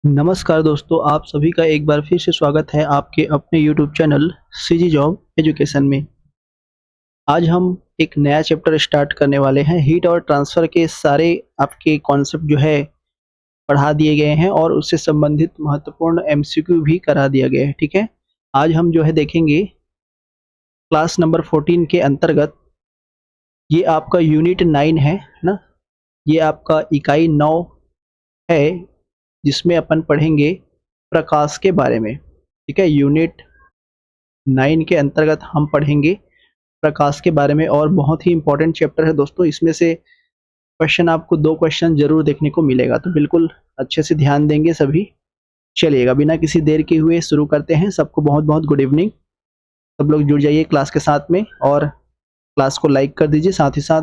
नमस्कार दोस्तों, आप सभी का एक बार फिर से स्वागत है आपके अपने YouTube channel CG job education में। आज हम एक नया चैप्टर स्टार्ट करने वाले हैं। हीट और ट्रांसफ़र के सारे आपके कॉन्सेप्ट जो है पढ़ा दिए गए हैं और उससे संबंधित महत्वपूर्ण एमसीक्यू भी करा दिया गया है, ठीक है? आज हम जो है देखेंगे क्लास नंबर 14 के अंतर्गत ये आपका यूनिट 9 है ना? ये आपका इकाई 9 है जिसमें अपन पढ़ेंगे प्रकाश के बारे में, ठीक है? यूनिट 9 के अंतर्गत हम पढ़ेंगे प्रकाश के बारे में और बहुत ही इम्पोर्टेंट चैप्टर है दोस्तों। इसमें से क्वेश्चन आपको 2 क्वेश्चन ज़रूर देखने को मिलेगा, तो बिल्कुल अच्छे से ध्यान देंगे सभी। चलिएगा बिना किसी देर के हुए शुरू करते हैं। सबको बहुत-बहुत गुड इवनिंग। सब लोग जुड़ जाइए क्लास के साथ में और क्लास को लाइक कर दीजिए, साथ ही साथ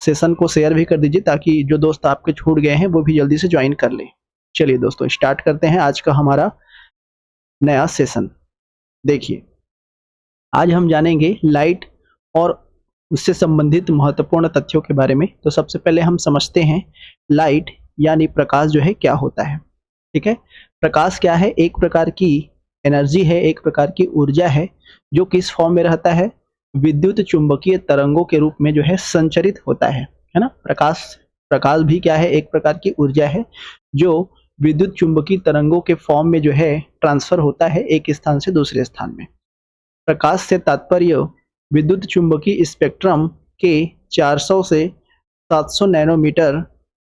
सेशन को शेयर भी कर दीजिए ताकि जो दोस्त आपके छूट गए हैं वो भी जल्दी से ज्वाइन कर लें। चलिए दोस्तों स्टार्ट करते हैं आज का हमारा नया सेशन। देखिए, आज हम जानेंगे लाइट और उससे संबंधित महत्वपूर्ण तथ्यों के बारे में। तो सबसे पहले हम समझते हैं लाइट यानी प्रकाश जो है क्या होता है, ठीक है? प्रकाश क्या है? एक प्रकार की एनर्जी है, एक प्रकार की ऊर्जा है जो किस फॉर्म में रहता है? विद्युत चुंबकीय तरंगों के रूप में जो है संचरित होता है ना? प्रकाश प्रकाश भी क्या है? एक प्रकार की ऊर्जा है जो विद्युत चुंबकीय तरंगों के फॉर्म में जो है ट्रांसफर होता है एक स्थान से दूसरे स्थान में। प्रकाश से तात्पर्य विद्युत चुंबकीय स्पेक्ट्रम के 400 से 700 नैनोमीटर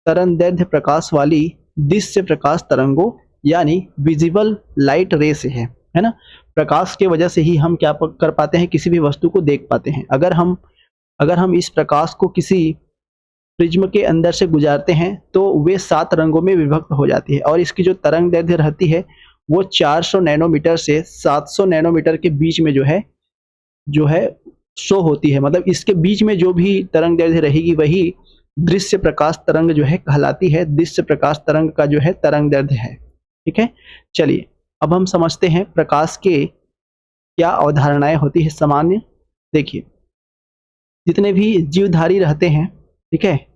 तरंगदैर्ध्य प्रकाश वाली दृश्य प्रकाश तरंगों यानी विजिबल लाइट रे से है ना? प्रकाश के वजह से ही हम क्या कर पाते हैं? किसी भी वस्तु को देख पाते हैं। अगर हम इस प्रकाश को किसी प्रिज्म के अंदर से गुजारते हैं तो वे 7 रंगों में विभक्त हो जाती है और इसकी जो तरंगदैर्ध्य रहती है वो 400 नैनोमीटर से 700 नैनोमीटर के बीच में जो है शो होती है। मतलब इसके बीच में जो भी तरंगदैर्ध्य रहेगी वही दृश्य प्रकाश तरंग जो है कहलाती है। दृश्य प्रकाश तरंग का जो है तरंगदैर्ध्य है, ठीक है? चलिए अब हम समझते हैं प्रकाश के क्या अवधारणाएं होती है सामान्य। देखिए, जितने भी जीवधारी रहते हैं, ठीक है,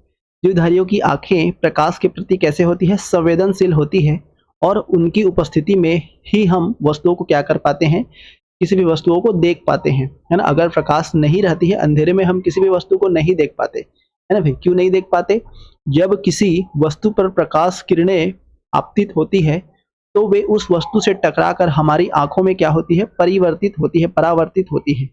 जीवधारियों की आंखें प्रकाश के प्रति कैसे होती है? संवेदनशील होती है और उनकी उपस्थिति में ही हम वस्तुओं को क्या कर पाते हैं? किसी भी वस्तुओं को देख पाते हैं, है ना? अगर प्रकाश नहीं रहती है, अंधेरे में हम किसी भी वस्तु को नहीं देख पाते, है ना भाई? क्यों नहीं देख पाते? जब किसी वस्तु पर प्रकाश किरणें आपतित होती है तो वे उस वस्तु से टकराकर हमारी आंखों में क्या होती है? परिवर्तित होती है, परावर्तित होती है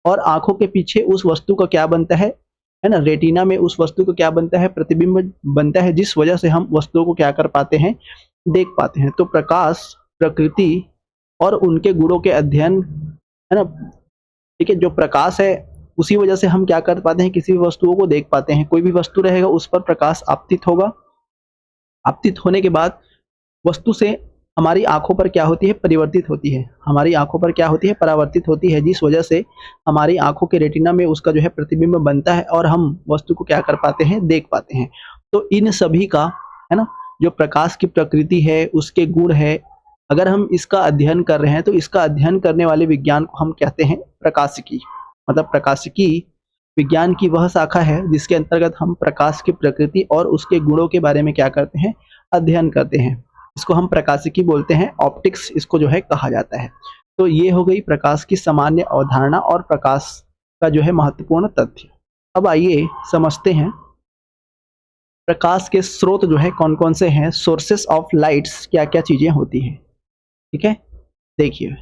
और आंखों के पीछे उस वस्तु का क्या बनता है ना? रेटिना में उस वस्तु को क्या बनता है? प्रतिबिंब बनता है, जिस वजह से हम वस्तुओं को क्या कर पाते हैं? देख पाते हैं। तो प्रकाश प्रकृति और उनके गुणों के अध्ययन, है ना? ठीक है, जो प्रकाश है उसी वजह से हम क्या कर पाते हैं? किसी भी वस्तुओं को देख पाते हैं। कोई भी वस्तु रहेगा उस पर प्रकाश आपतित होगा। आपतित होने के बाद वस्तु से हमारी आंखों पर क्या होती है? परिवर्तित होती है। हमारी आंखों पर क्या होती है? परावर्तित होती है, जिस वजह से हमारी आंखों के रेटिना में उसका जो है प्रतिबिंब बनता है और हम वस्तु को क्या कर पाते हैं? देख पाते हैं। तो इन सभी का, है ना, जो प्रकाश की प्रकृति है, उसके गुण है, अगर हम इसका अध्ययन कर रहे हैं तो इसका अध्ययन करने वाले विज्ञान को हम कहते हैं प्रकाशिकी। मतलब प्रकाशिकी विज्ञान की वह शाखा है जिसके अंतर्गत हम प्रकाश की प्रकृति और उसके गुणों के बारे में क्या करते हैं? अध्ययन करते हैं। इसको हम प्रकाशिकी बोलते हैं, ऑप्टिक्स इसको जो है कहा जाता है। तो ये हो गई प्रकाश की सामान्य अवधारणा और प्रकाश का जो है महत्वपूर्ण तथ्य। अब आइए समझते हैं प्रकाश के स्रोत जो है कौन-कौन से हैं, सोर्सेस ऑफ लाइट्स क्या-क्या चीजें होती हैं, ठीक है? देखिए,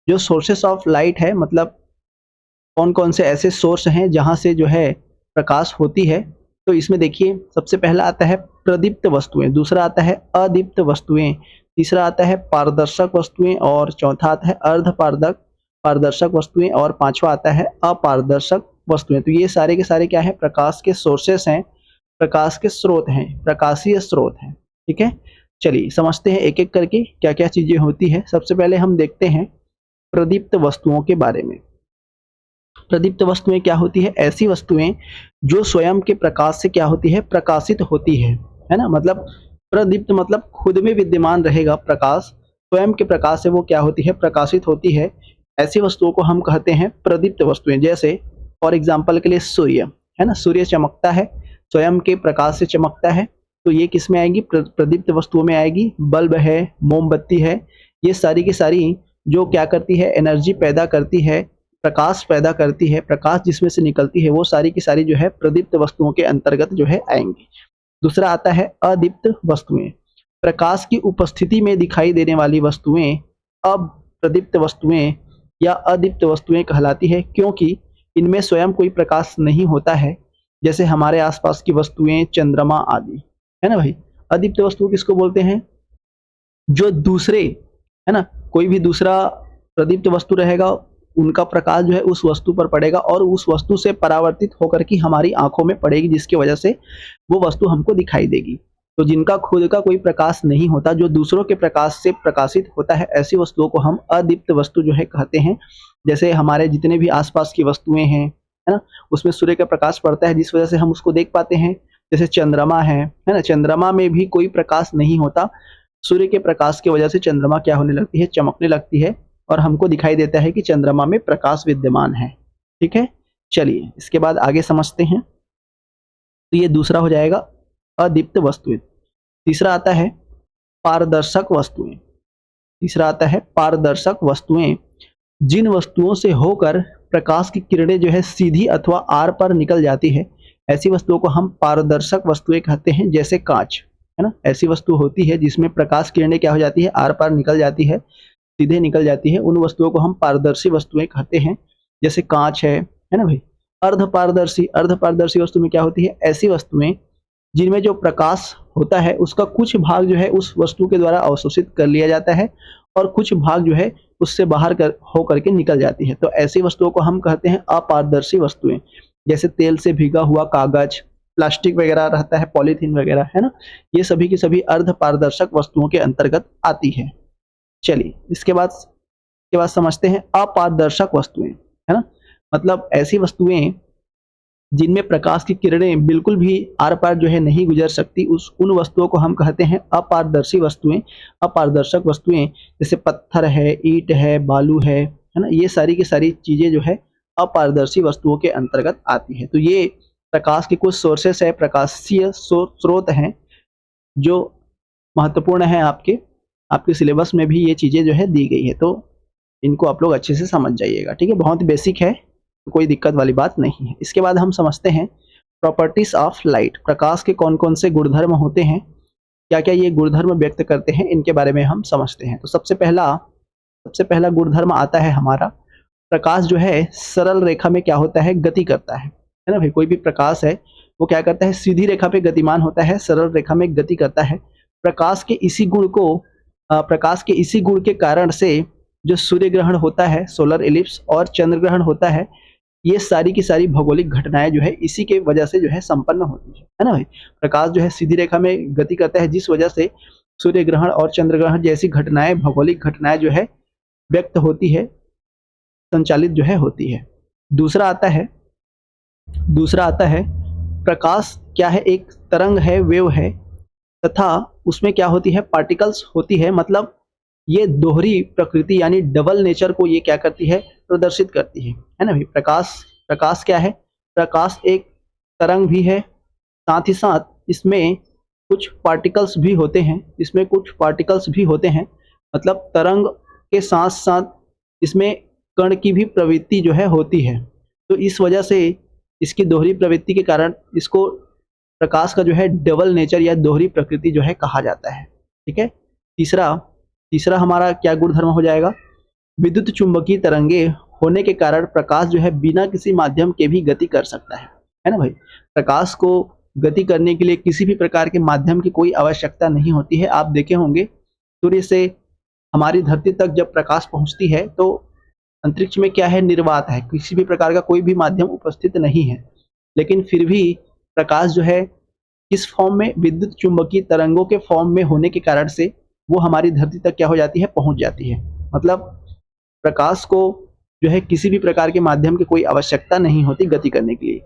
जो सोर्सेस ऑफ लाइट है मतलब कौन-कौन से ऐसे सोर्स हैं जहाँ से जो है प्रकाश होती है। तो इसमें देखिए सबसे पहला आता है प्रदीप्त वस्तुएं, दूसरा आता है अदीप्त वस्तुएं, तीसरा आता है पारदर्शक वस्तुएं और चौथा आता है अर्धपारदर्शक पारदर्शक वस्तुएं और पांचवा आता है अपारदर्शक वस्तुएं। तो ये सारे के सारे क्या है? प्रकाश के सोर्सेस हैं, प्रकाश के स्रोत हैं, प्रकाशीय स्रोत हैं, ठीक है? चलिए समझते हैं एक-एक करके क्या-क्या चीजें होती है। सबसे पहले हम देखते हैं प्रदीप्त वस्तुओं के बारे में। प्रदीप्त वस्तुएं क्या होती है? ऐसी वस्तुएं जो स्वयं के प्रकाश से क्या होती है? प्रकाशित होती है ना? मतलब प्रदीप्त मतलब खुद में विद्यमान रहेगा प्रकाश, स्वयं के प्रकाश से वो क्या होती है? प्रकाशित होती है। ऐसी वस्तुओं को हम कहते हैं प्रदीप्त वस्तुएं। जैसे फॉर एग्जाम्पल के लिए सूर्य, है ना? सूर्य चमकता है, स्वयं के प्रकाश से चमकता है, तो ये किस में आएगी? प्रदीप्त वस्तुओं में आएगी। बल्ब है, मोमबत्ती है, ये सारी की सारी जो क्या करती है? एनर्जी पैदा करती है, प्रकाश पैदा करती है, प्रकाश जिसमें से निकलती है, वो सारी की सारी जो है प्रदीप्त वस्तुओं के अंतर्गत जो है आएंगी। दूसरा आता है अदीप्त वस्तुएं। प्रकाश की उपस्थिति में दिखाई देने वाली वस्तुएं अप्रदीप्त वस्तुएं या अदीप्त वस्तुएं कहलाती है, क्योंकि इनमें स्वयं कोई प्रकाश नहीं होता है, जैसे हमारे आसपास की वस्तुएं, चंद्रमा आदि, है ना भाई। अदीप्त वस्तु किसको बोलते हैं? जो दूसरे, है ना, कोई भी दूसरा प्रदीप्त वस्तु रहेगा, उनका प्रकाश जो है उस वस्तु पर पड़ेगा और उस वस्तु से परावर्तित होकर के हमारी आंखों में पड़ेगी, जिसकी वजह से वो वस्तु हमको दिखाई देगी। तो जिनका खुद का कोई प्रकाश नहीं होता, जो दूसरों के प्रकाश से प्रकाशित होता है, ऐसी वस्तुओं को हम अदीप्त वस्तु जो है कहते हैं। जैसे हमारे जितने भी आसपास की वस्तुएं हैं, है ना, उसमें सूर्य का प्रकाश पड़ता है, जिस वजह से हम उसको देख पाते हैं। जैसे चंद्रमा है ना, चंद्रमा में भी कोई प्रकाश नहीं होता, सूर्य के प्रकाश की वजह से चंद्रमा क्या होने लगती है? चमकने लगती है और हमको दिखाई देता है कि चंद्रमा में प्रकाश विद्यमान है। ठीक है, चलिए इसके बाद आगे समझते हैं। तो ये दूसरा हो जाएगा अदीप्त वस्तुएं। तीसरा आता है पारदर्शक वस्तुएं। तीसरा आता है पारदर्शक वस्तुएं। जिन वस्तुओं से होकर प्रकाश की किरणें जो है सीधी अथवा आर पर निकल जाती है, ऐसी वस्तुओं को हम पारदर्शक वस्तुएं कहते हैं। जैसे कांच, है ना, ऐसी वस्तु होती है जिसमें प्रकाश किरणें क्या हो जाती है? आर पार निकल जाती है, सीधे निकल जाती है। उन वस्तुओं को हम पारदर्शी वस्तुएं कहते हैं। जैसे कांच है ना भाई। अर्धपारदर्शी, अर्धपारदर्शी वस्तु में क्या होती है? ऐसी वस्तुएं जिनमें जो प्रकाश होता है उसका कुछ भाग जो है उस वस्तु के द्वारा अवशोषित कर लिया जाता है और कुछ भाग जो है उससे बाहर हो करके निकल जाती है। तो ऐसी वस्तुओं को हम कहते हैं अपारदर्शी वस्तुएं। जैसे तेल से भीगा हुआ कागज, प्लास्टिक वगैरह रहता है, पॉलीथीन वगैरह, है ना, ये सभी की सभी अर्धपारदर्शक वस्तुओं के अंतर्गत आती है। चलिए इसके बाद समझते हैं अपारदर्शक वस्तुएं, है ना, मतलब ऐसी वस्तुएं जिनमें प्रकाश की किरणें बिल्कुल भी आर पार जो है नहीं गुजर सकती, उन वस्तुओं को हम कहते हैं अपारदर्शी वस्तुएं, अपारदर्शक वस्तुएं। जैसे पत्थर है, ईंट है, बालू है ना, ये सारी की सारी चीजें जो है अपारदर्शी वस्तुओं के अंतर्गत आती है। तो ये प्रकाश के कुछ सोर्सेस है, प्रकाशीय स्रोत हैं जो महत्वपूर्ण है। आपके सिलेबस में भी ये चीजें जो है दी गई है, तो इनको आप लोग अच्छे से समझ जाइएगा। ठीक है, बहुत बेसिक है, तो कोई दिक्कत वाली बात नहीं है। इसके बाद हम समझते हैं प्रॉपर्टीज ऑफ लाइट। प्रकाश के कौन कौन से गुणधर्म होते हैं, क्या क्या ये गुणधर्म व्यक्त करते हैं, इनके बारे में हम समझते हैं। तो सबसे पहला गुणधर्म आता है हमारा, प्रकाश जो है सरल रेखा में क्या होता है? गति करता है ना भाई। कोई भी प्रकाश है वो क्या करता है? सीधी रेखा पे गतिमान होता है, सरल रेखा में गति करता है। प्रकाश के इसी गुण के कारण से जो सूर्य ग्रहण होता है, सोलर इलिप्स, और चंद्र ग्रहण होता है, ये सारी की सारी भौगोलिक घटनाएं जो है इसी के वजह से जो है संपन्न होती है ना भाई। प्रकाश जो है सीधी रेखा में गति करता है, जिस वजह से सूर्य ग्रहण और चंद्र ग्रहण जैसी घटनाएं, भौगोलिक घटनाएं जो है व्यक्त होती है, संचालित जो है होती है। दूसरा आता है प्रकाश क्या है? एक तरंग है, वेव है, तथा उसमें क्या होती है? पार्टिकल्स होती है। मतलब ये दोहरी प्रकृति यानी डबल नेचर को ये क्या करती है? प्रदर्शित करती है ना भाई। प्रकाश क्या है? प्रकाश एक तरंग भी है, साथ ही साथ इसमें कुछ पार्टिकल्स भी होते हैं। मतलब तरंग के साथ साथ इसमें कण की भी प्रवृत्ति जो है होती है। तो इस वजह से इसकी दोहरी प्रवृत्ति के कारण इसको प्रकाश का जो है डबल नेचर या दोहरी प्रकृति जो है कहा जाता है। ठीक है, तीसरा हमारा क्या गुणधर्म हो जाएगा? विद्युत चुंबकीय तरंगे होने के कारण प्रकाश जो है बिना किसी माध्यम के भी गति कर सकता है ना भाई। प्रकाश को गति करने के लिए किसी भी प्रकार के माध्यम की कोई आवश्यकता नहीं होती है। आप देखे होंगे सूर्य से हमारी धरती तक जब प्रकाश पहुंचती है तो अंतरिक्ष में क्या है? निर्वात है, किसी भी प्रकार का कोई भी माध्यम उपस्थित नहीं है, लेकिन फिर भी प्रकाश जो है किस फॉर्म में? विद्युत चुंबकीय तरंगों के फॉर्म में होने के कारण से वो हमारी धरती तक क्या हो जाती है? पहुंच जाती है। मतलब प्रकाश को जो है किसी भी प्रकार के माध्यम की कोई आवश्यकता नहीं होती गति करने के लिए।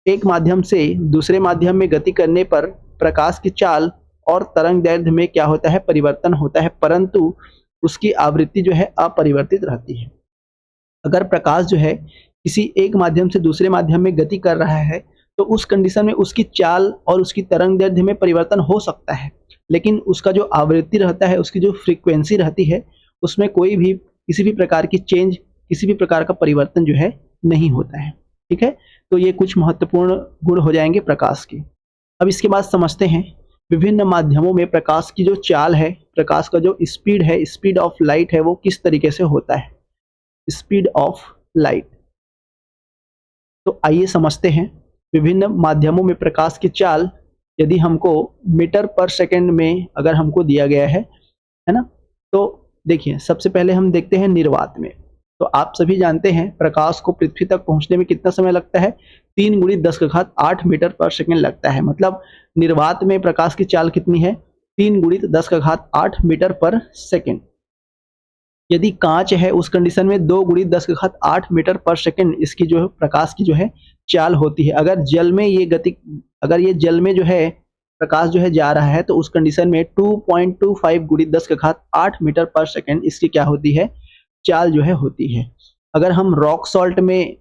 एक माध्यम से दूसरे माध्यम में गति करने पर प्रकाश की चाल और तरंग दैर्ध्य में क्या होता है? परिवर्तन होता है, परंतु उसकी आवृत्ति जो है अपरिवर्तित रहती है। अगर प्रकाश जो है किसी एक माध्यम से दूसरे माध्यम में गति कर रहा है तो उस कंडीशन में उसकी चाल और उसकी तरंग दैर्ध्य में परिवर्तन हो सकता है, लेकिन उसका जो आवृत्ति रहता है, उसकी जो फ्रीक्वेंसी रहती है, उसमें कोई भी किसी भी प्रकार की चेंज, किसी भी प्रकार का परिवर्तन जो है नहीं होता है। ठीक है, तो ये कुछ महत्वपूर्ण गुण हो जाएंगे प्रकाश के। अब इसके बाद समझते हैं विभिन्न माध्यमों में प्रकाश की जो चाल है, प्रकाश का जो स्पीड है, स्पीड ऑफ लाइट है, वो किस तरीके से होता है। स्पीड ऑफ लाइट, तो आइए समझते हैं विभिन्न माध्यमों में प्रकाश की चाल यदि हमको मीटर पर सेकंड में अगर हमको दिया गया है ना, तो देखिए सबसे पहले हम देखते हैं निर्वात में। तो आप सभी जानते हैं प्रकाश को पृथ्वी तक पहुंचने में कितना समय लगता है, 3 × 10⁸ मीटर पर सेकंड लगता है। मतलब निर्वात में प्रकाश की चाल कितनी है, 3 × 10⁸ मीटर पर सेकंड। यदि कांच है उस कंडीशन में 2 × 10⁸ मीटर पर सेकंड इसकी जो है प्रकाश की जो है चाल होती है। अगर जल में ये गति, अगर ये जल में जो है प्रकाश जो है जा रहा है, तो उस कंडीशन में 2.25 × 10⁸ मीटर पर सेकंड इसकी क्या होती है, चाल जो है होती है। अगर हम रॉक सॉल्ट में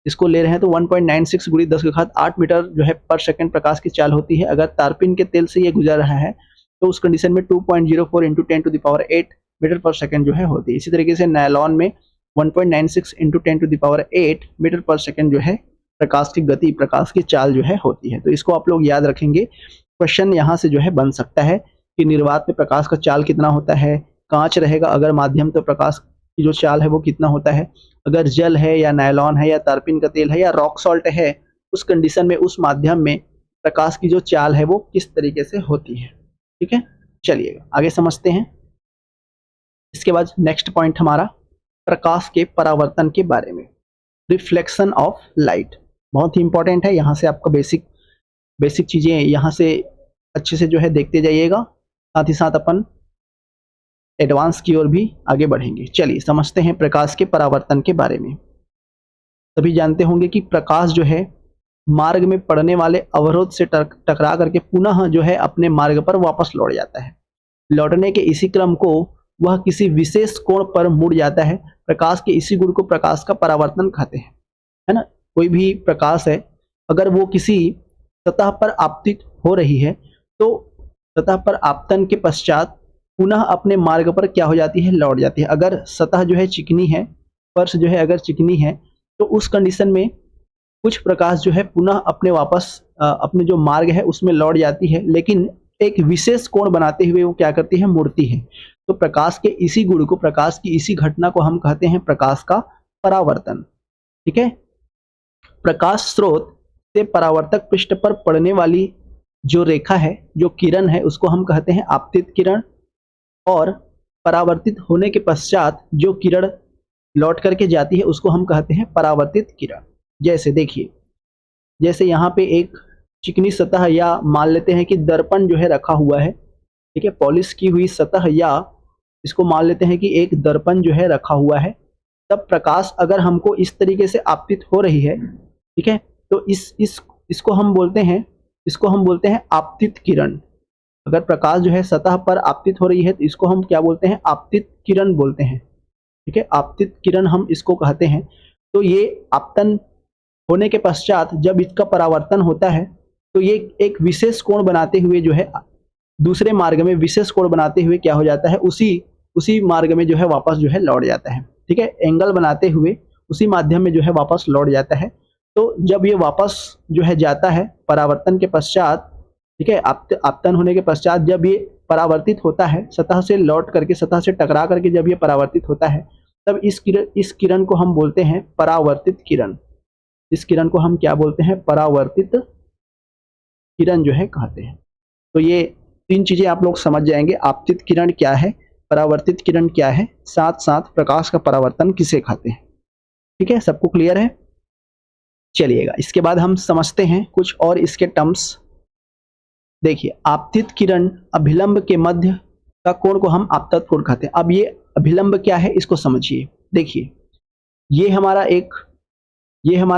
इसको ले रहे हैं तो 1.96 × 10⁸ मीटर जो है पर सेकंड प्रकाश की चाल होती है। अगर तारपीन के तेल से ये गुजर रहा है तो उस कंडीशन में 2.04 × 10⁸ मीटर पर सेकंड जो है होती है। इसी तरीके से नायलॉन में 1.96 × 10⁸ मीटर पर सेकंड जो है प्रकाश की गति, प्रकाश की चाल जो है होती है। तो इसको आप लोग याद रखेंगे। क्वेश्चन यहाँ से जो है बन सकता है कि निर्वात में प्रकाश का चाल कितना होता है, कांच रहेगा अगर माध्यम तो प्रकाश की जो चाल है वो कितना होता है, अगर जल है या नायलॉन है या तारपीन का तेल है या रॉक सॉल्ट है, उस कंडीशन में उस माध्यम में प्रकाश की जो चाल है वो किस तरीके से होती है। ठीक है, चलिए आगे समझते हैं। इसके बाद नेक्स्ट पॉइंट हमारा प्रकाश के परावर्तन के बारे में, रिफ्लेक्शन ऑफ लाइट। बहुत ही इंपॉर्टेंट है, यहाँ से आपका बेसिक चीजें यहाँ से अच्छे से जो है देखते जाइएगा, साथ ही साथ अपन एडवांस की ओर भी आगे बढ़ेंगे। चलिए समझते हैं प्रकाश के परावर्तन के बारे में। सभी जानते होंगे कि प्रकाश जो है मार्ग में पड़ने वाले अवरोध से टकरा करके पुनः जो है अपने मार्ग पर वापस लौट जाता है। लौटने के इसी क्रम को वह किसी विशेष कोण पर मुड़ जाता है। प्रकाश के इसी गुण को प्रकाश का परावर्तन कहते हैं, है ना। कोई भी प्रकाश है, अगर वो किसी सतह पर आपतित हो रही है तो सतह पर आपतन के पश्चात पुनः अपने मार्ग पर क्या हो जाती है, लौट जाती है। अगर सतह जो है चिकनी है, फर्श जो है अगर चिकनी है, तो उस कंडीशन में कुछ प्रकाश जो है पुनः अपने वापस अपने जो मार्ग है उसमें लौट जाती है, लेकिन एक विशेष कोण बनाते हुए वो क्या करती है, मुड़ती है। तो प्रकाश के इसी गुण को, प्रकाश की इसी घटना को हम कहते हैं प्रकाश का परावर्तन। ठीक है, प्रकाश स्रोत से परावर्तक पृष्ठ पर पड़ने वाली जो रेखा है, जो किरण है, उसको हम कहते हैं आपतित किरण, और परावर्तित होने के पश्चात जो किरण लौट करके जाती है उसको हम कहते हैं परावर्तित किरण। जैसे देखिए, जैसे यहाँ पे एक चिकनी सतह या मान लेते हैं कि दर्पण जो है रखा हुआ है, ठीक है, पॉलिश की हुई सतह, या इसको मान लेते हैं कि एक दर्पण जो है रखा हुआ है। तब प्रकाश अगर हमको इस तरीके से आपतित हो रही है, ठीक है, तो इसको हम बोलते हैं आपतित किरण। अगर प्रकाश जो है सतह पर आपतित हो रही है तो इसको हम क्या बोलते हैं, आपतित किरण बोलते हैं। ठीक है, आपतित किरण हम इसको कहते हैं। तो ये आपतन होने के पश्चात जब इसका परावर्तन होता है तो ये एक विशेष कोण बनाते हुए जो है दूसरे मार्ग में विशेष कोण बनाते हुए क्या हो जाता है, उसी मार्ग में जो है वापस जो है लौट जाता है। ठीक है, एंगल बनाते हुए उसी माध्यम में जो है वापस लौट जाता है। तो जब ये वापस जो है जाता है परावर्तन के पश्चात, ठीक है, आपतन होने के पश्चात जब ये परावर्तित होता है, सतह से लौट करके, सतह से टकरा करके जब ये परावर्तित होता है, तब इस किरण को हम बोलते हैं परावर्तित किरण। इस किरण को हम क्या बोलते हैं, परावर्तित किरण जो है कहते हैं। तो ये 3 चीजें आप लोग समझ जाएंगे, आपतित किरण क्या है, परावर्तित किरण क्या है, साथ साथ प्रकाश का परावर्तन किसे कहते हैं। ठीक है, सबको क्लियर है। चलिएगा, इसके बाद हम समझते हैं कुछ और इसके टर्म्स। देखिए, आपतित किरण अभिलंब के मध्य का कोण को हम आपतन कोण कहते हैं। अब ये अभिलंब क्या है इसको समझिए। देखिए, ये हमारा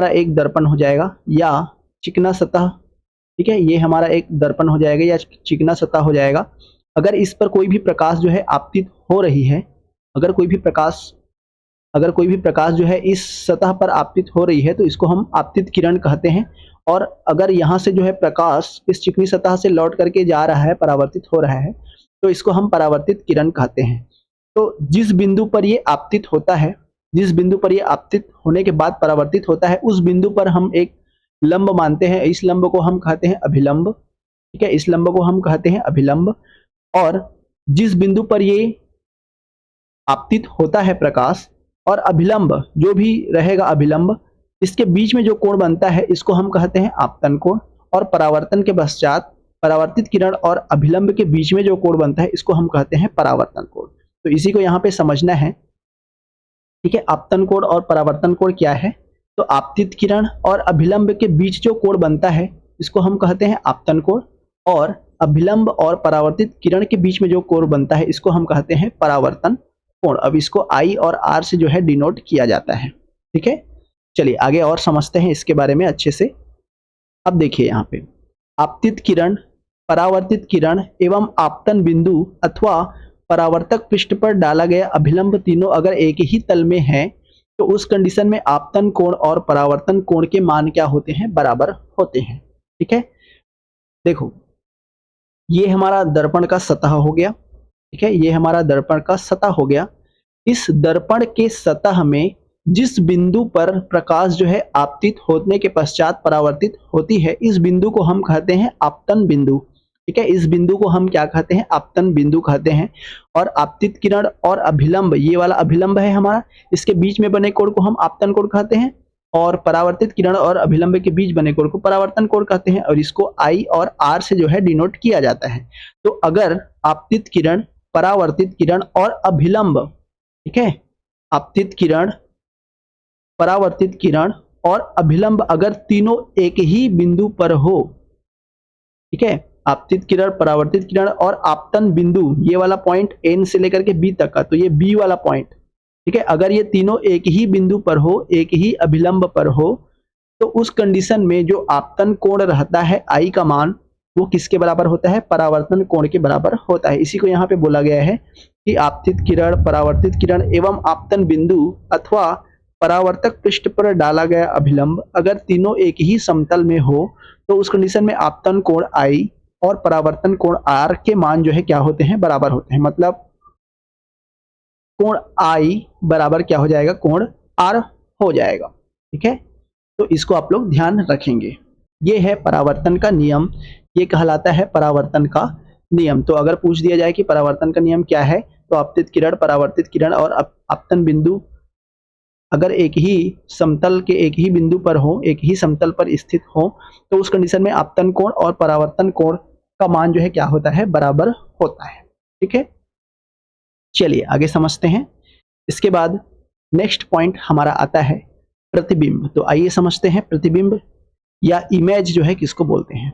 एक दर्पण हो जाएगा या चिकना सतह, ठीक है, ये हमारा एक दर्पण हो जाएगा या चिकना सतह हो जाएगा। अगर इस पर कोई भी प्रकाश जो है आपतित हो रही है, अगर कोई भी प्रकाश अगर कोई भी प्रकाश जो है इस सतह पर आपतित हो रही है तो इसको हम आपतित किरण कहते हैं। और अगर यहाँ से जो है प्रकाश इस चिकनी सतह से लौट करके जा रहा है, परावर्तित हो रहा है, तो इसको हम परावर्तित किरण कहते हैं। तो जिस बिंदु पर ये आपतित होता है, जिस बिंदु पर ये आपतित होने के बाद परावर्तित होता है, उस बिंदु पर हम एक लंब मानते हैं। इस लंब को हम कहते हैं अभिलंब। ठीक है, इस लंब को हम कहते हैं अभिलंब। और जिस बिंदु पर ये आपतित होता है प्रकाश और अभिलंब जो भी रहेगा अभिलंब, इसके बीच में जो कोण बनता है इसको हम कहते हैं आपतन कोण। और परावर्तन के पश्चात परावर्तित किरण और अभिलंब के बीच में जो कोण बनता है इसको हम कहते हैं परावर्तन कोण। तो इसी को यहाँ पे समझना है। ठीक है, आपतन कोण और परावर्तन कोण क्या है? तो आपतित किरण और अभिलंब के बीच जो कोण बनता है इसको हम कहते हैं आपतन कोण। और अभिलंब और परावर्तित किरण के बीच में जो कोण बनता है इसको हम कहते हैं परावर्तन कोण। अब इसको I और R से जो है डिनोट किया जाता है। ठीक है, चलिए आगे और समझते हैं इसके बारे में अच्छे से। अब देखिए यहाँ पे आपतित किरण, परावर्तित किरण एवं आपतन बिंदु अथवा परावर्तक पृष्ठ पर डाला गया अभिलंब तीनों अगर एक ही तल में है तो उस कंडीशन में आपतन कोण और परावर्तन कोण के मान क्या होते हैं? बराबर होते हैं। ठीक है, देखो ये हमारा दर्पण का सतह हो गया। ठीक है, ये हमारा दर्पण का सतह हो गया। इस दर्पण के सतह में जिस बिंदु पर प्रकाश जो है आपतित होने के पश्चात परावर्तित होती है, इस बिंदु को हम कहते हैं आपतन बिंदु। ठीक है, इस बिंदु को हम क्या कहते हैं? आपतन बिंदु कहते हैं। और आपतित किरण और अभिलंब, ये वाला अभिलंब है हमारा, इसके बीच में बने कोण को हम आपतन कोण कहते हैं। और परावर्तित किरण और अभिलंब के बीच बने कोण को परावर्तन कोण कहते हैं। और इसको I और R से जो है डिनोट किया जाता है। तो अगर आपतित किरण, परावर्तित किरण और अभिलंब, ठीक है, आपतित किरण, परावर्तित किरण और अभिलंब अगर तीनों एक ही बिंदु पर हो, ठीक है, आपतित किरण, परावर्तित किरण और आपतन बिंदु, ये वाला पॉइंट N से लेकर के B तक का, तो ये B वाला पॉइंट, ठीक है, अगर ये तीनों एक ही बिंदु पर हो, एक ही अभिलंब पर हो, तो उस कंडीशन में जो आपतन कोण रहता है I का मान, वो किसके बराबर होता है? परावर्तन कोण के बराबर होता है। इसी को यहाँ पे बोला गया है कि आपतित किरण, परावर्तित किरण एवं आपतन बिंदु अथवा परावर्तक पृष्ठ पर डाला गया अभिलंब अगर तीनों एक ही समतल में हो तो उस कंडीशन में आपतन कोण I और परावर्तन कोण R के मान जो है क्या होते हैं? बराबर होते हैं। मतलब कोण I बराबर क्या हो जाएगा? कोण R हो जाएगा। ठीक है, तो इसको आप लोग ध्यान रखेंगे। ये है परावर्तन का नियम, ये कहलाता है परावर्तन का नियम। तो अगर पूछ दिया जाए कि परावर्तन का नियम क्या है, तो आपतित किरण, परावर्तित किरण और आपतन बिंदु अगर एक ही समतल के एक ही बिंदु पर हो, एक ही समतल पर स्थित हो, तो उस कंडीशन में आपतन कोण और परावर्तन कोण का मान जो है क्या होता है? बराबर होता है। ठीक है, चलिए आगे समझते हैं। इसके बाद नेक्स्ट पॉइंट हमारा आता है प्रतिबिंब। तो आइए समझते हैं प्रतिबिंब या इमेज जो है किसको बोलते हैं।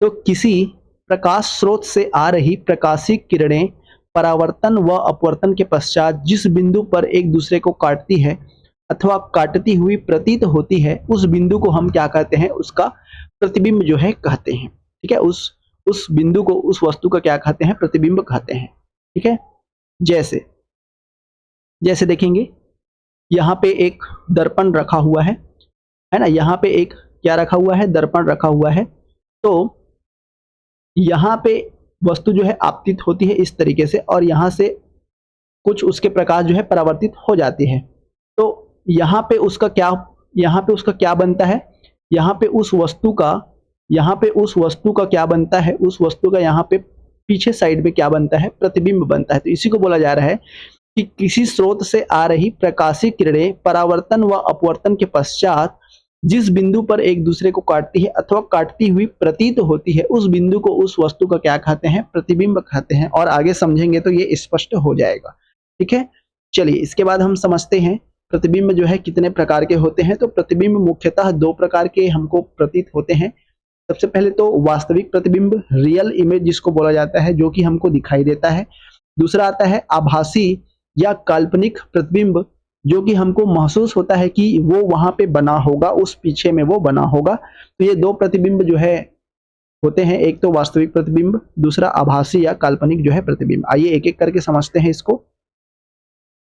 तो किसी प्रकाश स्रोत से आ रही प्रकाशीय किरणें परावर्तन व अपवर्तन के पश्चात जिस बिंदु पर एक दूसरे को काटती है अथवा काटती हुई प्रतीत होती है, उस बिंदु को हम क्या कहते हैं? उसका प्रतिबिंब जो है कहते हैं। ठीक है, उस बिंदु को, उस वस्तु का क्या कहते हैं? प्रतिबिंब कहते हैं। ठीक है, जैसे देखेंगे यहाँ पे एक दर्पण रखा हुआ है ना, यहाँ पे एक क्या रखा हुआ है? दर्पण रखा हुआ है। तो यहाँ पे वस्तु जो है आपतित होती है इस तरीके से और यहाँ से कुछ उसके प्रकाश जो है परावर्तित हो जाती है। तो यहाँ पे उसका क्या बनता है? यहाँ पे उस वस्तु का क्या बनता है? उस वस्तु का यहाँ पे पीछे साइड में क्या बनता है? प्रतिबिंब बनता है। तो इसी को बोला जा रहा है कि किसी स्रोत से आ रही प्रकाशीय किरणें परावर्तन व अपवर्तन के पश्चात जिस बिंदु पर एक दूसरे को काटती है अथवा काटती हुई प्रतीत होती है, उस बिंदु को, उस वस्तु का क्या कहते हैं? प्रतिबिंब कहते हैं। और आगे समझेंगे तो ये स्पष्ट हो जाएगा। ठीक है, चलिए इसके बाद हम समझते हैं प्रतिबिंब जो है कितने प्रकार के होते हैं। तो प्रतिबिंब मुख्यतः दो प्रकार के हमको प्रतीत होते हैं। सबसे पहले तो वास्तविक प्रतिबिंब, रियल इमेज जिसको बोला जाता है, जो कि हमको दिखाई देता है। दूसरा आता है आभासी या काल्पनिक प्रतिबिंब, जो कि हमको महसूस होता है कि वो वहां पे बना होगा, उस पीछे में वो बना होगा। तो ये दो प्रतिबिंब जो है होते हैं, एक तो वास्तविक प्रतिबिंब, दूसरा आभासी या काल्पनिक जो है प्रतिबिंब। आइए एक एक करके समझते हैं इसको।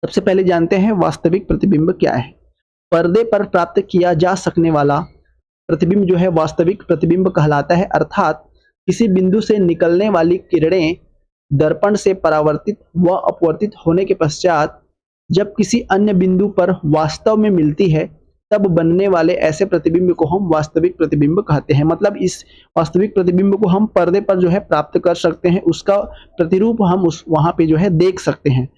सबसे पहले जानते हैं वास्तविक प्रतिबिंब क्या है। पर्दे पर प्राप्त किया जा सकने वाला प्रतिबिंब जो है वास्तविक प्रतिबिंब कहलाता है, अर्थात किसी बिंदु से निकलने वाली किरणें दर्पण से परावर्तित व अपवर्तित होने के पश्चात जब किसी अन्य बिंदु पर वास्तव में मिलती है तब बनने वाले ऐसे प्रतिबिंब को हम वास्तविक प्रतिबिंब कहते हैं। मतलब इस वास्तविक प्रतिबिंब को हम पर्दे पर जो है प्राप्त कर सकते हैं, उसका प्रतिरूप हम उस वहां पे जो है देख सकते हैं।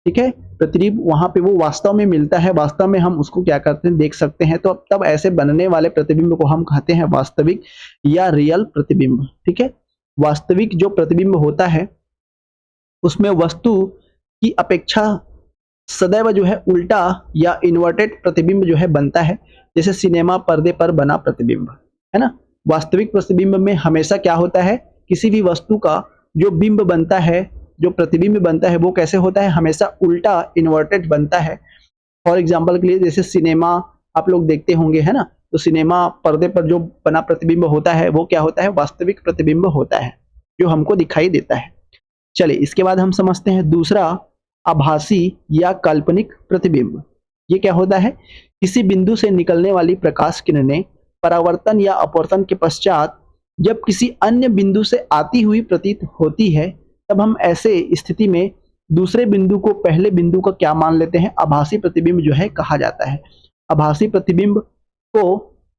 ठीक है, प्रतिरूप वहां पे वो वास्तव में मिलता है, वास्तव में हम उसको क्या करते हैं, देख सकते हैं। तो तब ऐसे बनने वाले प्रतिबिंब को हम कहते हैं वास्तविक या रियल प्रतिबिंब। ठीक है, वास्तविक जो प्रतिबिंब होता है उसमें वस्तु की अपेक्षा सदैव जो है उल्टा या इन्वर्टेड प्रतिबिंब जो है बनता है, जैसे सिनेमा पर्दे पर बना प्रतिबिंब, है ना। वास्तविक प्रतिबिंब में हमेशा क्या होता है, किसी भी वस्तु का जो बिंब बनता है, जो प्रतिबिंब बनता है वो कैसे होता है, हमेशा उल्टा इन्वर्टेड बनता है। फॉर एग्जाम्पल के लिए जैसे सिनेमा आप लोग देखते होंगे, है ना, तो सिनेमा पर्दे पर जो बना प्रतिबिंब होता है वो क्या होता है, वास्तविक प्रतिबिंब होता है जो हमको दिखाई देता है। चलिए इसके बाद हम समझते हैं दूसरा, आभासी या काल्पनिक प्रतिबिंब। ये क्या होता है, किसी बिंदु से निकलने वाली प्रकाश किरणें परावर्तन या अपवर्तन के पश्चात जब किसी अन्य बिंदु से आती हुई प्रतीत होती है तब हम ऐसे स्थिति में दूसरे बिंदु को पहले बिंदु का क्या मान लेते हैं, आभासी प्रतिबिंब जो है कहा जाता है। आभासी प्रतिबिंब को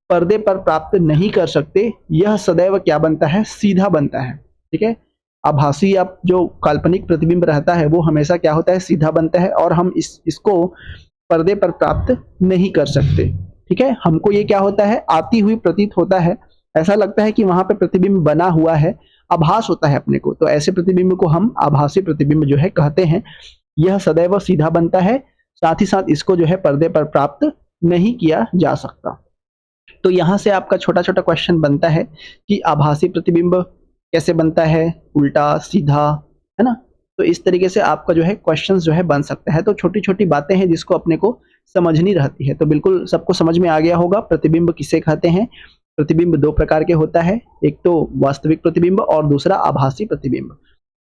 पर्दे पर प्राप्त नहीं कर सकते, यह सदैव क्या बनता है, सीधा बनता है। ठीक है, आभासी या जो काल्पनिक प्रतिबिंब रहता है वो हमेशा क्या होता है, सीधा बनता है और हम इसको पर्दे पर प्राप्त नहीं कर सकते। ठीक है, हमको ये क्या होता है, आती हुई प्रतीत होता है, ऐसा लगता है कि वहां पे प्रतिबिंब बना हुआ है, आभास होता है अपने को, तो ऐसे प्रतिबिंब को हम आभासी प्रतिबिंब जो है कहते हैं। यह सदैव सीधा बनता है, साथ ही साथ इसको जो है पर्दे पर प्राप्त नहीं किया जा सकता। तो यहां से आपका छोटा छोटा क्वेश्चन बनता है कि आभासी प्रतिबिंब कैसे बनता है, उल्टा, सीधा, है ना। तो इस तरीके से आपका जो है क्वेश्चंस जो है बन सकता है। तो छोटी छोटी बातें हैं जिसको अपने को समझनी रहती है। तो बिल्कुल सबको समझ में आ गया होगा प्रतिबिंब किसे कहते हैं। प्रतिबिंब दो प्रकार के होता है, एक तो वास्तविक प्रतिबिंब और दूसरा आभासी प्रतिबिंब।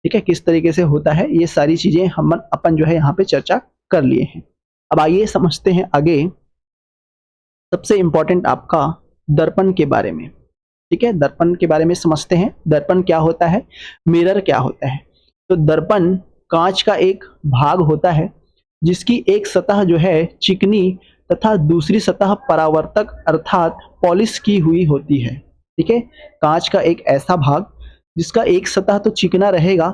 ठीक है, किस तरीके से होता है ये सारी चीजें हम अपन जो है यहाँ पे चर्चा कर लिए हैं। अब आइए समझते हैं आगे सबसे इंपॉर्टेंट आपका दर्पण के बारे में। ठीक है, दर्पण के बारे में समझते हैं। दर्पण क्या होता है, मिरर क्या होता है। तो दर्पण कांच का एक भाग होता है जिसकी एक सतह जो है चिकनी तथा दूसरी सतह परावर्तक अर्थात पॉलिश की हुई होती है। ठीक है, कांच का एक ऐसा भाग जिसका एक सतह तो चिकना रहेगा,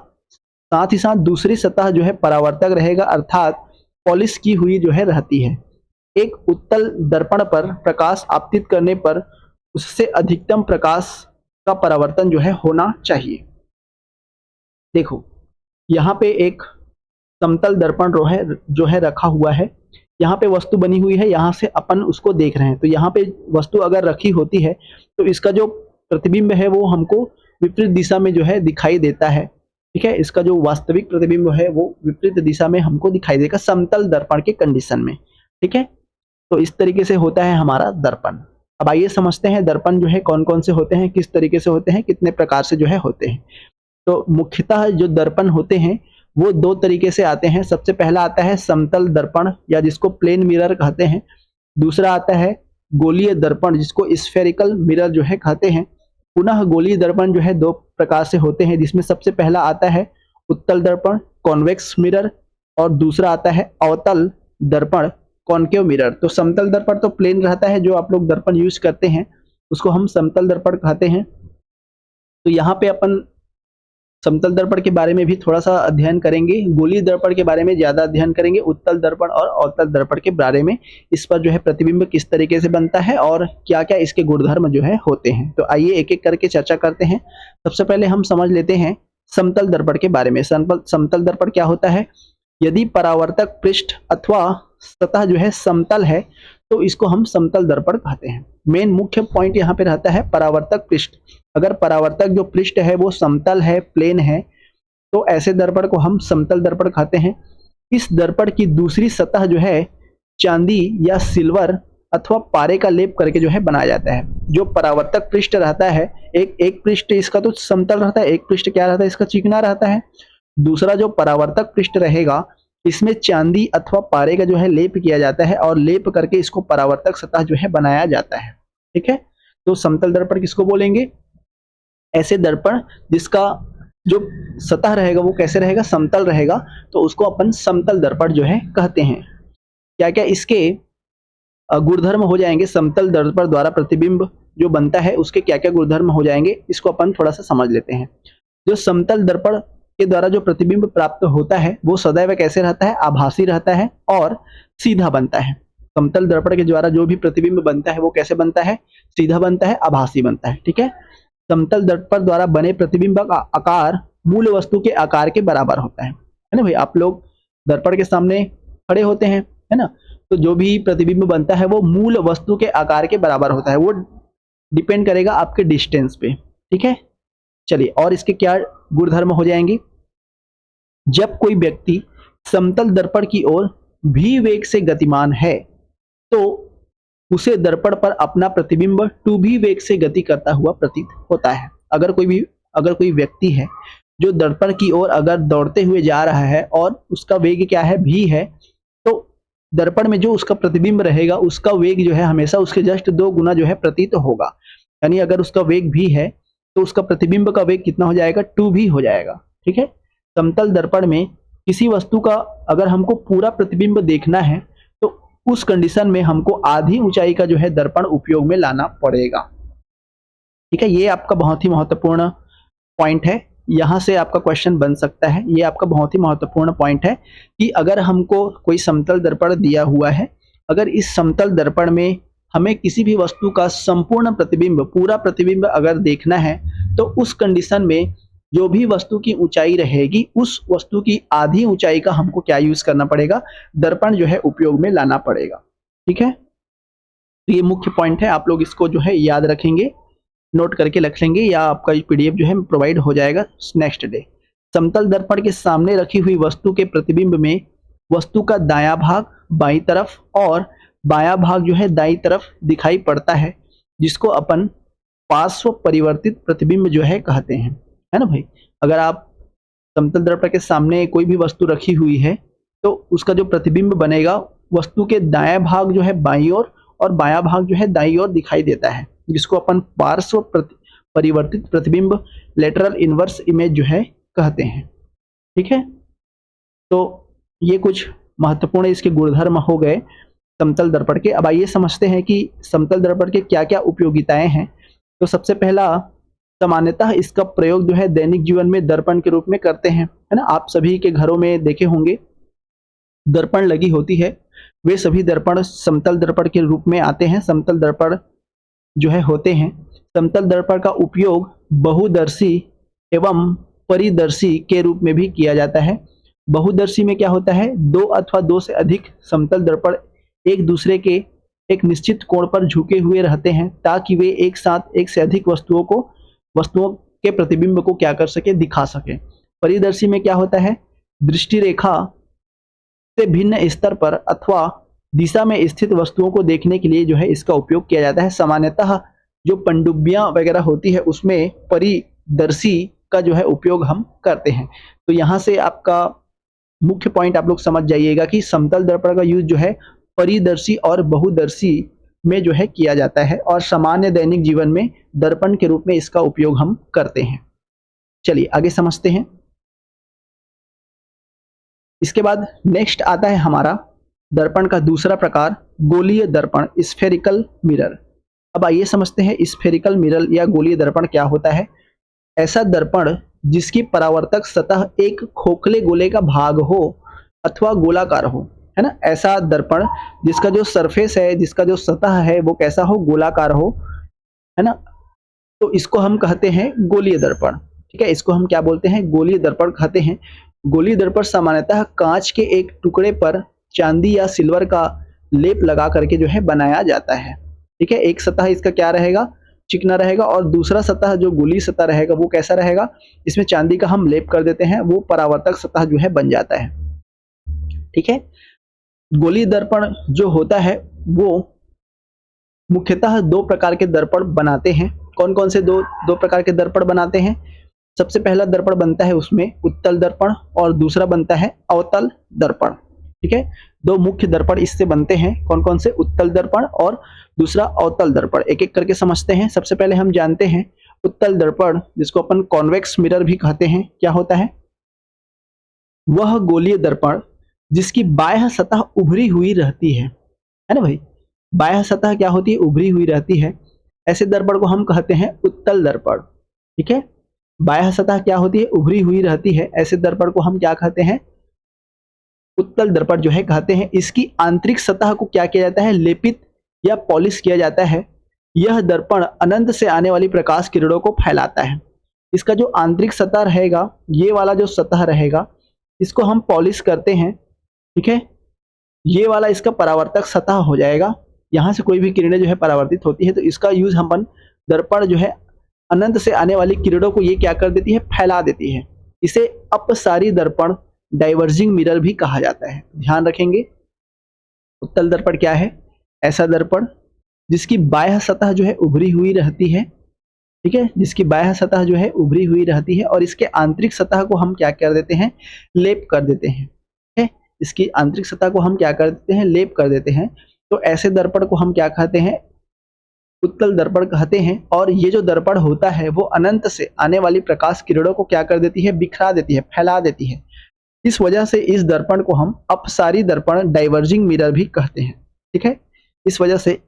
साथ ही साथ दूसरी सतह जो है परावर्तक रहेगा अर्थात पॉलिश की हुई जो है रहती है। एक उत्तल दर्पण पर प्रकाश आपतित करने पर उससे अधिकतम प्रकाश का परावर्तन जो है होना चाहिए। देखो यहाँ पे एक समतल दर्पण जो है रखा हुआ है, यहाँ पे वस्तु बनी हुई है, यहाँ से अपन उसको देख रहे हैं। तो यहाँ पे वस्तु अगर रखी होती है तो इसका जो प्रतिबिंब है वो हमको विपरीत दिशा में जो है दिखाई देता है। ठीक है, इसका जो वास्तविक प्रतिबिंब है वो विपरीत दिशा में हमको दिखाई देगा समतल दर्पण के कंडीशन में। ठीक है, तो इस तरीके से होता है हमारा दर्पण। अब आइए समझते हैं दर्पण जो है कौन कौन से होते हैं, किस तरीके से होते हैं, कितने प्रकार से जो है होते हैं। तो मुख्यतः जो दर्पण होते हैं वो दो तरीके से आते हैं। सबसे पहला आता है समतल दर्पण या जिसको प्लेन मिरर कहते हैं। दूसरा आता है गोलीय दर्पण जिसको स्फेरिकल मिरर जो है कहते हैं। पुनः गोलीय दर्पण जो है दो प्रकार से होते हैं, जिसमें सबसे पहला आता है उत्तल दर्पण कॉन्वेक्स मिरर और दूसरा आता है अवतल दर्पण कॉन्केव मिरर। तो समतल दर्पण तो प्लेन रहता है, जो आप लोग दर्पण यूज करते हैं उसको हम समतल दर्पण कहते हैं। तो यहाँ पे अपन समतल दर्पण के बारे में भी थोड़ा सा अध्ययन करेंगे, गोलीय दर्पण के बारे में ज्यादा अध्ययन करेंगे, उत्तल दर्पण और अवतल दर्पण के बारे में, इस पर जो है प्रतिबिंब किस तरीके से बनता है और क्या क्या इसके गुणधर्म जो है होते हैं। तो आइए एक एक करके चर्चा करते हैं। सबसे पहले हम समझ लेते हैं समतल दर्पण के बारे में। समतल दर्पण क्या होता है, यदि परावर्तक पृष्ठ अथवा सतह जो है समतल है तो इसको हम समतल दर्पण कहते हैं। मेन मुख्य पॉइंट यहाँ पे रहता है परावर्तक पृष्ठ। अगर परावर्तक जो पृष्ठ है वो समतल है, प्लेन है, तो ऐसे दर्पण को हम समतल दर्पण कहते हैं। इस दर्पण की दूसरी सतह जो है चांदी या सिल्वर अथवा पारे का लेप करके जो है बनाया जाता है। जो परावर्तक पृष्ठ रहता है, एक पृष्ठ इसका तो समतल रहता है, एक पृष्ठ क्या रहता है, इसका चिकना रहता है। दूसरा जो परावर्तक पृष्ठ रहेगा इसमें चांदी अथवा पारे का जो है लेप किया जाता है और लेप करके इसको परावर्तक सतह जो है बनाया जाता है। ठीक है, तो समतल दर्पण किसको बोलेंगे? ऐसे दर्पण जिसका जो सतह रहेगा वो कैसे रहेगा? समतल रहेगा, तो उसको अपन समतल दर्पण जो है कहते हैं। क्या क्या इसके गुणधर्म हो जाएंगे? समतल दर्पण द्वारा प्रतिबिंब जो बनता है उसके क्या क्या गुणधर्म हो जाएंगे, इसको अपन थोड़ा सा समझ लेते हैं। जो समतल दर्पण के द्वारा जो प्रतिबिंब प्राप्त होता है वो सदैव कैसे रहता है? आभासी रहता है और सीधा बनता है। समतल दर्पण के द्वारा जो भी प्रतिबिंब बनता है वो कैसे बनता है? सीधा बनता है, आभासी बनता है। ठीक है, समतल दर्पण द्वारा बने प्रतिबिंब का आकार मूल वस्तु के आकार के बराबर होता है ना भाई? आप लोग दर्पण के सामने खड़े होते हैं, है ना, तो जो भी प्रतिबिंब बनता है वो मूल वस्तु के आकार के बराबर होता है, वो डिपेंड करेगा आपके डिस्टेंस पे। ठीक है, चलिए, और इसके क्या गुणधर्म हो जाएंगे? जब कोई व्यक्ति समतल दर्पण की ओर भी वेग से गतिमान है तो उसे दर्पण पर अपना प्रतिबिंब टू भी वेग से गति करता हुआ प्रतीत होता है। अगर कोई व्यक्ति है जो दर्पण की ओर अगर दौड़ते हुए जा रहा है और उसका वेग क्या है? भी है, तो दर्पण में जो उसका प्रतिबिंब रहेगा उसका वेग जो है हमेशा उसके जस्ट 2 गुना जो है प्रतीत होगा। यानी अगर उसका वेग भी है तो उसका प्रतिबिंब का वेग कितना हो जाएगा? 2 भी हो जाएगा। ठीक है, समतल दर्पण में किसी वस्तु का अगर हमको पूरा प्रतिबिंब देखना है तो उस कंडीशन में हमको आधी ऊंचाई का जो है दर्पण उपयोग में लाना पड़ेगा। ठीक है, ये आपका बहुत ही महत्वपूर्ण पॉइंट है, यहाँ से आपका क्वेश्चन बन सकता है। ये आपका बहुत ही महत्वपूर्ण पॉइंट है कि अगर हमको कोई समतल दर्पण दिया हुआ है, अगर इस समतल दर्पण में हमें किसी भी वस्तु का संपूर्ण प्रतिबिंब, पूरा प्रतिबिंब अगर देखना है तो उस कंडीशन में जो भी वस्तु की ऊंचाई रहेगी उस वस्तु की आधी ऊंचाई का हमको क्या यूज करना पड़ेगा? दर्पण जो है उपयोग में लाना पड़ेगा। ठीक है, तो ये मुख्य पॉइंट है, आप लोग इसको जो है याद रखेंगे, नोट करके रख लेंगे, या आपका पीडीएफ जो है प्रोवाइड हो जाएगा नेक्स्ट डे। समतल दर्पण के सामने रखी हुई वस्तु के प्रतिबिंब में वस्तु का दायां भाग बाईं तरफ और बायां भाग जो है दाईं तरफ दिखाई पड़ता है, जिसको अपन पार्श्व परिवर्तित प्रतिबिंब जो है कहते हैं, है ना भाई? अगर आप समतल दर्पण के सामने कोई भी वस्तु रखी हुई है तो उसका जो प्रतिबिंब बनेगा वस्तु के दायां भाग जो है बाईं ओर और बायां भाग जो है दाईं ओर दिखाई देता है, जिसको अपन पार्श्व परिवर्तित प्रतिबिंब, लेटरल इनवर्स इमेज जो है कहते हैं। ठीक है, तो ये कुछ महत्वपूर्ण इसके गुणधर्म हो गए समतल दर्पण के। अब आइए समझते हैं कि समतल दर्पण के क्या क्या उपयोगिताएं हैं। तो सबसे पहला, सामान्यतः इसका प्रयोग जो है दैनिक जीवन में दर्पण के रूप में करते हैं, है ना? आप सभी के घरों में देखे होंगे दर्पण लगी होती है, वे सभी दर्पण समतल दर्पण के रूप में आते हैं, समतल दर्पण जो है होते हैं। समतल दर्पण का उपयोग बहुदर्शी एवं परिदर्शी के रूप में भी किया जाता है। बहुदर्शी में क्या होता है? 2 अथवा 2 से अधिक समतल दर्पण एक दूसरे के एक निश्चित कोण पर झुके हुए रहते हैं ताकि वे एक साथ एक से अधिक वस्तुओं के प्रतिबिंब को क्या कर सके? दिखा सके। परिदर्शी में क्या होता है? दृष्टि रेखा से भिन्न स्तर पर अथवा दिशा में स्थित वस्तुओं को देखने के लिए जो है इसका उपयोग किया जाता है। सामान्यतः जो पनडुब्बियां वगैरह होती है उसमें परिदर्शी का जो है उपयोग हम करते हैं। तो यहाँ से आपका मुख्य पॉइंट आप लोग समझ जाइएगा कि समतल दर्पण का यूज जो है परिदर्शी और बहुदर्शी में जो है किया जाता है और सामान्य दैनिक जीवन में दर्पण के रूप में इसका उपयोग हम करते हैं। चलिए आगे समझते हैं। इसके बाद नेक्स्ट आता है हमारा दर्पण का दूसरा प्रकार, गोलीय दर्पण, स्फेरिकल मिरर। अब आइए समझते हैं स्फेरिकल मिरर या गोलीय दर्पण क्या होता है। ऐसा दर्पण जिसकी परावर्तक सतह एक खोखले गोले का भाग हो अथवा गोलाकार हो, है ना? ऐसा दर्पण जिसका जो सरफेस है, जिसका जो सतह है वो कैसा हो? गोलाकार हो, है ना? तो इसको हम कहते हैं गोलीय दर्पण। ठीक है, इसको हम क्या बोलते हैं? गोलीय दर्पण कहते हैं। गोलीय दर्पण सामान्यतः कांच के एक टुकड़े पर चांदी या सिल्वर का लेप लगा करके जो है बनाया जाता है। ठीक है, एक सतह इसका क्या रहेगा? चिकना रहेगा और दूसरा सतह जो गोलीय सतह रहेगा वो कैसा रहेगा? इसमें चांदी का हम लेप कर देते हैं, वो परावर्तक सतह जो है बन जाता है। ठीक है, गोलीय दर्पण जो होता है वो मुख्यतः 2 प्रकार के दर्पण बनाते हैं। कौन कौन से दो प्रकार के दर्पण बनाते हैं? सबसे पहला दर्पण बनता है उसमें उत्तल दर्पण और दूसरा बनता है अवतल दर्पण। ठीक है, दो मुख्य दर्पण इससे बनते हैं। कौन कौन से? उत्तल दर्पण और दूसरा अवतल दर्पण। एक एक करके समझते हैं। सबसे पहले हम जानते हैं उत्तल दर्पण, जिसको अपन कॉन्वेक्स मिरर भी कहते हैं। क्या होता है? वह गोलीय दर्पण जिसकी बाह्य सतह उभरी हुई रहती है ना भाई? बाह्य सतह क्या होती है? उभरी हुई रहती है। ऐसे दर्पण को हम कहते हैं उत्तल दर्पण। ठीक है, बाह्य सतह क्या होती है? उभरी हुई रहती है। ऐसे दर्पण को हम क्या कहते हैं? उत्तल दर्पण जो है कहते हैं। इसकी आंतरिक सतह को क्या किया जाता है? लेपित या पॉलिश किया जाता है। यह दर्पण अनंत से आने वाली प्रकाश किरणों को फैलाता है। इसका जो आंतरिक सतह रहेगा, ये वाला जो सतह रहेगा, इसको हम पॉलिश करते हैं। ठीक है, ये वाला इसका परावर्तक सतह हो जाएगा। यहाँ से कोई भी किरणें जो है परावर्तित होती है, तो इसका यूज हम दर्पण जो है अनंत से आने वाली किरणों को ये क्या कर देती है? फैला देती है। इसे अपसारी दर्पण, डाइवर्जिंग मिरर भी कहा जाता है। ध्यान रखेंगे, उत्तल दर्पण क्या है? ऐसा दर्पण जिसकी बाह्य सतह जो है उभरी हुई रहती है। ठीक है, जिसकी बाह्य सतह जो है उभरी हुई रहती है और इसके आंतरिक सतह को हम क्या कर देते हैं? लेप कर देते हैं। ठीक है, इसकी आंतरिक सतह को हम क्या कर देते हैं? लेप कर देते हैं। तो ऐसे दर्पण को हम क्या कहते हैं? उत्तल दर्पण कहते हैं। और ये जो दर्पण होता है वो अनंत से आने वाली प्रकाश किरणों को क्या कर देती है? बिखरा देती है, फैला देती है। इस वजह से इस दर्पण को हम अपसारी दर्पण, डाइवर्जिंग मिरर भी कहते हैं। ठीक है, इस वजह से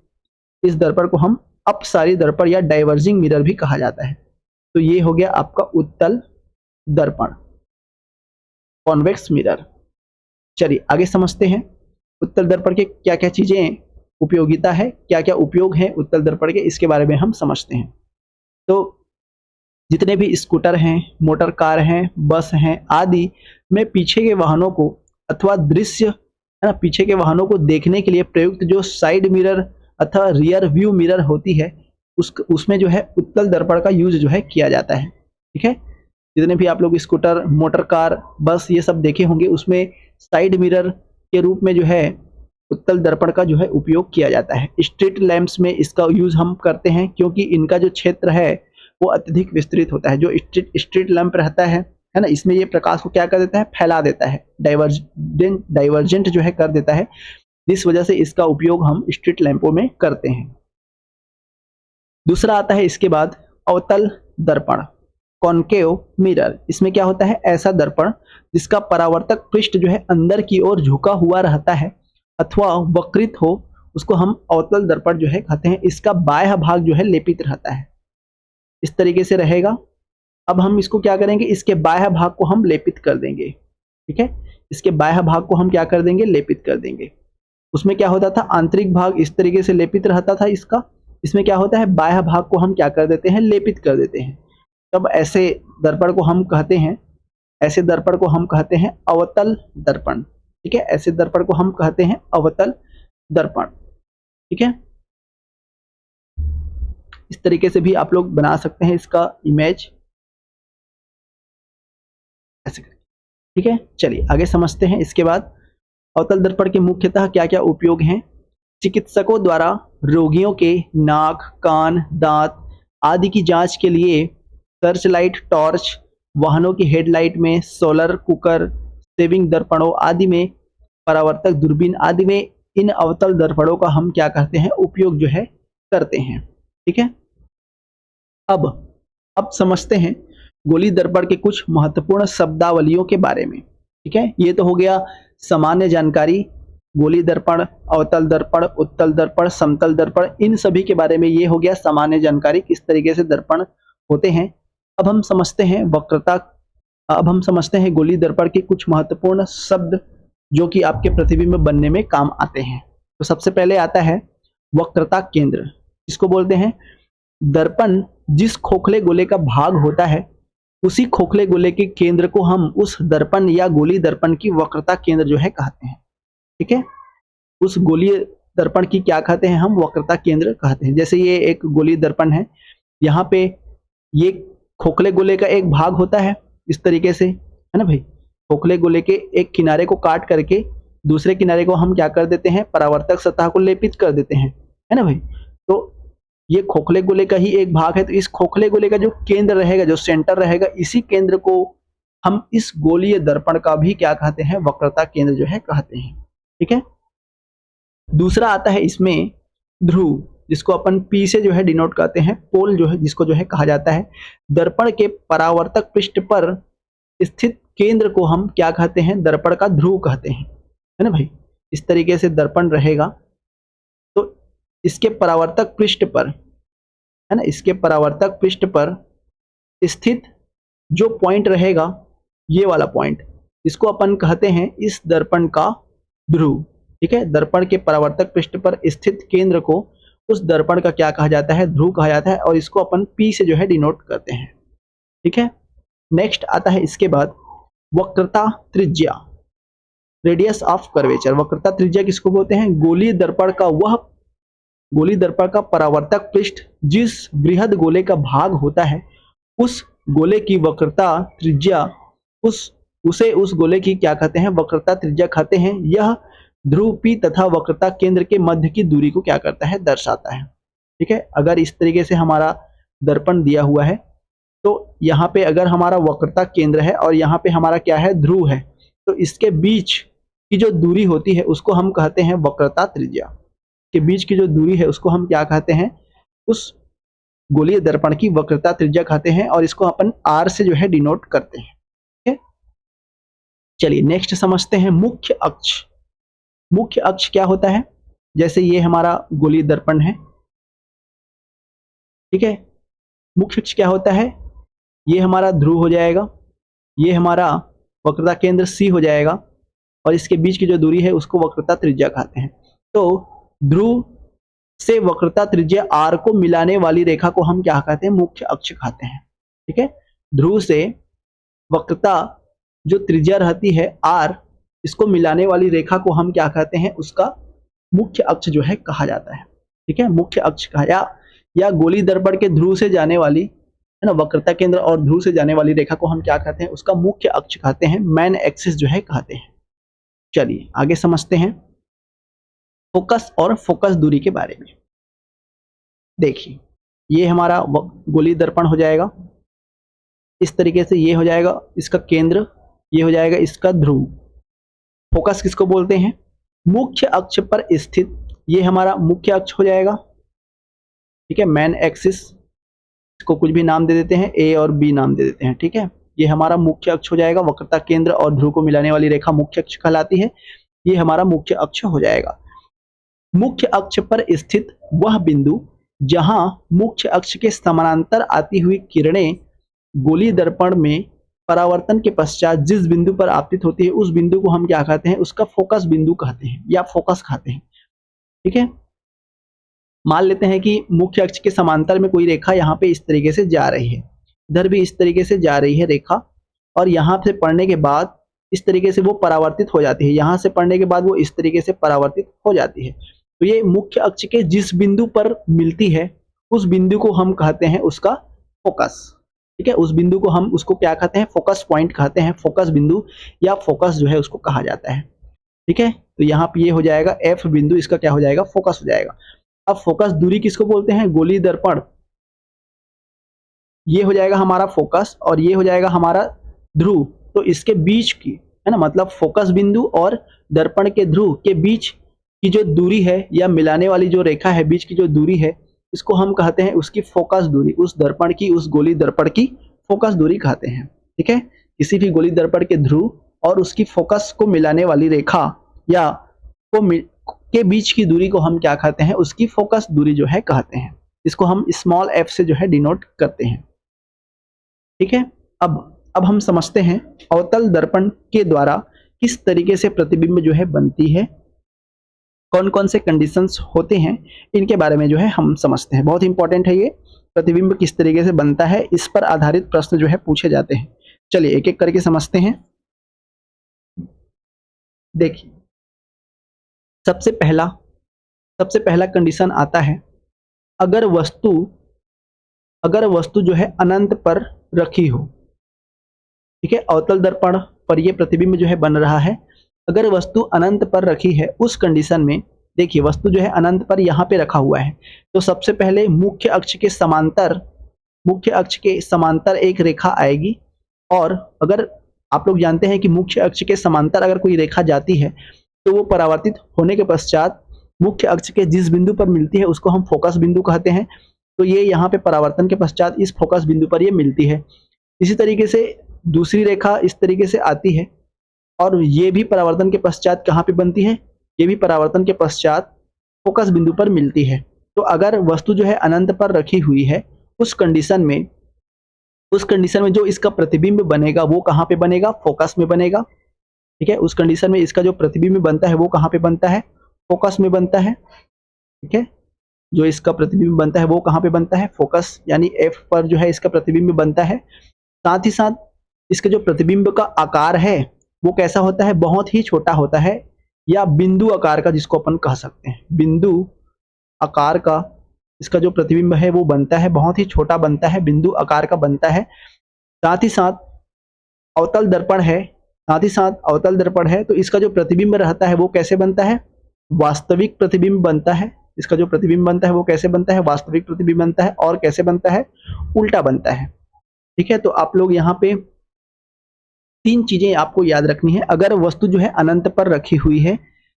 इस दर्पण को हम अपसारी दर्पण या डाइवर्जिंग मिरर भी कहा जाता है। तो ये हो गया आपका उत्तल दर्पण, कॉन्वेक्स मिरर। चलिए आगे समझते हैं उत्तल दर्पण के क्या क्या चीजें उपयोगिता है, क्या क्या उपयोग है उत्तल दर्पण के, इसके बारे में हम समझते हैं। तो जितने भी स्कूटर हैं, मोटर कार हैं, बस हैं आदि में पीछे के वाहनों को अथवा दृश्य है ना, पीछे के वाहनों को देखने के लिए प्रयुक्त जो साइड मिरर अथवा रियर व्यू मिरर होती है, उसमें जो है उत्तल दर्पण का यूज जो है किया जाता है। ठीक है, जितने भी आप लोग स्कूटर, मोटर कार, बस ये सब देखे होंगे, उसमें साइड मिरर के रूप में जो है उत्तल दर्पण का जो है उपयोग किया जाता है। स्ट्रीट लैंप्स में इसका यूज हम करते हैं, क्योंकि इनका जो क्षेत्र है वो अत्यधिक विस्तृत होता है। जो स्ट्रीट लैंप रहता है ना, इसमें ये प्रकाश को क्या कर देता है? फैला देता है, डाइवर्जेंट जो है कर देता है। इस वजह से इसका उपयोग हम स्ट्रीट लैंपों में करते हैं। दूसरा आता है इसके बाद अवतल दर्पण, कॉनकेव मिरर। इसमें क्या होता है? ऐसा दर्पण जिसका परावर्तक पृष्ठ जो है अंदर की ओर झुका हुआ रहता है अथवा वक्रित हो, उसको हम अवतल दर्पण जो है कहते हैं। इसका बाह्य भाग जो है लेपित रहता है, इस तरीके से रहेगा। अब हम इसको क्या करेंगे? इसके बाह्य भाग को हम लेपित कर देंगे। ठीक है, इसके बाह्य भाग को हम क्या कर देंगे? लेपित कर देंगे। उसमें क्या होता था? आंतरिक भाग इस तरीके से लेपित रहता था इसका। इसमें क्या होता है? बाह्य भाग को हम क्या कर देते हैं? लेपित कर देते हैं। तब ऐसे दर्पण को हम कहते हैं, ऐसे दर्पण को हम कहते हैं अवतल दर्पण। ठीक है, ऐसे दर्पण को हम कहते हैं अवतल दर्पण। ठीक है, इस तरीके से भी आप लोग बना सकते हैं इसका इमेज ऐसे। ठीक है, चलिए आगे समझते हैं। इसके बाद अवतल दर्पण के मुख्यतः क्या क्या उपयोग हैं? चिकित्सकों द्वारा रोगियों के नाक, कान, दांत आदि की जांच के लिए सर्च लाइट, टॉर्च, वाहनों की हेडलाइट में, सोलर कुकर, सेविंग दर्पणों आदि में, परावर्तक दूरबीन आदि में इन अवतल दर्पणों का हम क्या करते हैं? उपयोग जो है करते हैं। ठीक है, अब समझते हैं गोली दर्पण के कुछ महत्वपूर्ण शब्दावलियों के बारे में। ठीक है, ये तो हो गया सामान्य जानकारी, गोली दर्पण, अवतल दर्पण, उत्तल दर्पण, समतल दर्पण, इन सभी के बारे में ये हो गया सामान्य जानकारी, किस तरीके से दर्पण होते हैं। अब हम समझते हैं वक्रता, अब हम समझते हैं गोली दर्पण के कुछ महत्वपूर्ण शब्द जो कि आपके प्रतिबिंब बनने में काम आते हैं। तो सबसे पहले आता है वक्रता केंद्र। इसको बोलते हैं दर्पण जिस खोखले गोले का भाग होता है, उसी खोखले गोले के केंद्र को हम उस दर्पण या गोली दर्पण की वक्रता केंद्र जो है कहते हैं। ठीक है, उस गोलीय दर्पण की क्या कहते हैं? हम वक्रता केंद्र कहते हैं। जैसे ये एक गोली दर्पण है, यहाँ पे ये खोखले गोले का एक भाग होता है इस तरीके से, है ना भाई। खोखले गोले के एक किनारे को काट करके दूसरे किनारे को हम क्या कर देते हैं? परावर्तक सतह को लेपित कर देते हैं, है ना भाई। तो ये खोखले गोले का ही एक भाग है, तो इस खोखले गोले का जो केंद्र रहेगा, जो सेंटर रहेगा, इसी केंद्र को हम इस गोलीय दर्पण का भी क्या कहते हैं, वक्रता केंद्र जो है कहते हैं। ठीक है। दूसरा आता है इसमें ध्रुव, जिसको अपन P से जो है डिनोट करते हैं, पोल जो है जिसको जो है कहा जाता है। दर्पण के परावर्तक पृष्ठ पर स्थित केंद्र को हम क्या कहते हैं, दर्पण का ध्रुव कहते हैं, है ना भाई। इस तरीके से दर्पण रहेगा, तो इसके परावर्तक पृष्ठ पर, है ना, इसके परावर्तक पृष्ठ पर स्थित जो पॉइंट रहेगा, ये वाला पॉइंट, इसको अपन कहते हैं इस दर्पण का ध्रुव। ठीक है। दर्पण के परावर्तक पृष्ठ पर स्थित केंद्र को उस दर्पण का क्या कहा जाता है, ध्रुव कहा जाता है, और इसको अपन P से जो है डिनोट करते हैं। ठीक है। नेक्स्ट आता है इसके बाद वक्रता त्रिज्या, रेडियस ऑफ कर्वेचर। वक्रता त्रिज्या किसको बोलते हैं, गोलीय दर्पण का वह, गोलीय दर्पण का परावर्तक पृष्ठ जिस बृहद गोले का भाग होता है, उस गोले की वक्रता त्रिज्या, उस गोले की क्या कहते हैं, वक्रता त्रिज्या कहते हैं। यह ध्रुव P तथा वक्रता केंद्र के मध्य की दूरी को क्या करता है, दर्शाता है। ठीक है। अगर इस तरीके से हमारा दर्पण दिया हुआ है, तो यहाँ पे अगर हमारा वक्रता केंद्र है और यहाँ पे हमारा क्या है, ध्रुव है, तो इसके बीच की जो दूरी होती है उसको हम कहते हैं वक्रता त्रिज्या। के बीच की जो दूरी है उसको हम क्या कहते हैं, उस गोलीय दर्पण की वक्रता त्रिज्या कहते हैं, और इसको अपन R से जो है डिनोट करते हैं। ठीक है। चलिए नेक्स्ट समझते हैं मुख्य अक्ष। मुख्य अक्ष क्या होता है, जैसे ये हमारा गोलीय दर्पण है। ठीक है। मुख्य अक्ष क्या होता है, ये हमारा ध्रुव हो जाएगा, ये हमारा वक्रता केंद्र C हो जाएगा, और इसके बीच की जो दूरी है उसको वक्रता त्रिज्या कहते हैं। तो ध्रुव से वक्रता त्रिज्या R को मिलाने वाली रेखा को हम क्या कहते हैं, मुख्य अक्ष कहते हैं। ठीक है। ध्रुव से वक्रता जो त्रिज्या रहती है R, इसको मिलाने वाली रेखा को हम क्या कहते हैं, उसका मुख्य अक्ष जो है कहा जाता है। ठीक है। मुख्य अक्ष कहा, या गोलीय दर्पण के ध्रुव से जाने वाली, है ना, वक्रता केंद्र और ध्रुव से जाने वाली रेखा को हम क्या कहते हैं, उसका मुख्य अक्ष कहते हैं, मेन एक्सिस जो है कहते हैं। चलिए आगे समझते हैं फोकस और फोकस दूरी के बारे में। देखिए ये हमारा गोलीय दर्पण हो जाएगा, इस तरीके से ये हो जाएगा इसका केंद्र, ये हो जाएगा इसका ध्रुव। फोकस किसको बोलते हैं, मुख्य अक्ष पर स्थित, ये हमारा मुख्य अक्ष हो जाएगा। ठीक है। मेन एक्सिस, इसको कुछ भी नाम दे देते हैं, A और B नाम दे देते हैं। ठीक है। ये हमारा मुख्य अक्ष हो जाएगा, वक्रता केंद्र और ध्रुव को मिलाने वाली रेखा मुख्य अक्ष कहलाती है, ये हमारा मुख्य अक्ष हो जाएगा। मुख्य अक्ष पर स्थित वह बिंदु जहां मुख्य अक्ष के समानांतर आती हुई किरणें गोलीय दर्पण में परावर्तन के पश्चात जिस बिंदु पर आपतित होती है, उस बिंदु को हम क्या कहते हैं, उसका फोकस बिंदु कहते हैं या फोकस कहते हैं। ठीक है। मान लेते हैं कि मुख्य अक्ष के समांतर में कोई रेखा यहाँ पे इस तरीके से जा रही है, इधर भी इस तरीके से जा रही है रेखा, और यहाँ से पढ़ने के बाद इस तरीके से वो परावर्तित हो जाती है, यहाँ से पढ़ने के बाद वो इस तरीके से परावर्तित हो जाती है। तो ये मुख्य अक्ष के जिस बिंदु पर मिलती है, उस बिंदु को हम कहते हैं उसका फोकस। ठीक है। उस बिंदु को हम उसको क्या कहते हैं, फोकस पॉइंट कहते हैं, फोकस बिंदु या फोकस जो है उसको कहा जाता है। ठीक है। तो यहाँ पे ये हो जाएगा F बिंदु, इसका क्या हो जाएगा, फोकस हो जाएगा। अब फोकस दूरी किसको बोलते हैं, गोलीय दर्पण, ये हो जाएगा हमारा फोकस और ये हो जाएगा हमारा ध्रुव। तो इसके बीच की, है ना, मतलब फोकस बिंदु और दर्पण के ध्रुव के बीच की जो दूरी है या मिलाने वाली जो रेखा है, बीच की जो दूरी है, इसको हम कहते हैं उसकी फोकस दूरी। उस दर्पण की, उस गोलीय दर्पण की फोकस दूरी कहते हैं। ठीक है। किसी भी गोलीय दर्पण के ध्रुव और उसकी फोकस को मिलाने वाली रेखा या के बीच की दूरी को हम क्या कहते हैं, उसकी फोकस दूरी जो है कहते हैं। इसको हम स्मॉल f से जो है डिनोट करते हैं। ठीक है। अब हम समझते हैं अवतल दर्पण के द्वारा किस तरीके से प्रतिबिंब जो है बनती है, कौन कौन से कंडीशंस होते हैं, इनके बारे में जो है हम समझते हैं। बहुत इंपॉर्टेंट है ये, प्रतिबिंब किस तरीके से बनता है, इस पर आधारित प्रश्न जो है पूछे जाते हैं। चलिए एक एक करके समझते हैं। देखिए सबसे पहला कंडीशन आता है, अगर वस्तु जो है अनंत पर रखी हो। ठीक है। अवतल दर्पण पर ये प्रतिबिंब जो है बन रहा है, अगर वस्तु अनंत पर रखी है, उस कंडीशन में देखिए वस्तु जो है अनंत पर यहाँ पे रखा हुआ है, तो सबसे पहले मुख्य अक्ष के समांतर एक रेखा आएगी। और अगर आप लोग जानते हैं कि मुख्य अक्ष के समांतर अगर कोई रेखा जाती है तो वो परावर्तित होने के पश्चात मुख्य अक्ष के जिस बिंदु पर मिलती है उसको हम फोकस बिंदु कहते हैं। तो ये यहाँ पे परावर्तन के पश्चात इस फोकस बिंदु पर ये मिलती है। इसी तरीके से दूसरी रेखा इस तरीके से आती है और ये भी परावर्तन के पश्चात कहाँ पे बनती है, ये भी परावर्तन के पश्चात फोकस बिंदु पर मिलती है। तो अगर वस्तु जो है अनंत पर रखी हुई है उस कंडीशन में जो इसका प्रतिबिंब बनेगा वो कहाँ पे बनेगा, फोकस में बनेगा। ठीक है, उस कंडीशन में इसका जो प्रतिबिंब बनता है वो कहाँ पे बनता है, फोकस में बनता है। ठीक है, जो इसका प्रतिबिंब बनता है वो कहाँ पे बनता है, फोकस यानी F पर जो है इसका प्रतिबिंब बनता है। साथ ही साथ इसके जो प्रतिबिंब का आकार है वो कैसा होता है, बहुत ही छोटा होता है, या बिंदु आकार का जिसको अपन कह सकते हैं, बिंदु आकार का इसका जो प्रतिबिंब है वो बनता है, बहुत ही छोटा बनता है, बिंदु आकार का बनता है। साथ ही साथ अवतल दर्पण है, तो इसका जो प्रतिबिंब रहता है वो कैसे बनता है, वास्तविक प्रतिबिंब बनता है। इसका जो प्रतिबिंब बनता है वो कैसे बनता है, वास्तविक प्रतिबिंब बनता है। और कैसे बनता है, उल्टा बनता है। ठीक है, तो आप लोग यहाँ पे 3 चीजें आपको याद रखनी है। अगर वस्तु जो है अनंत पर रखी हुई है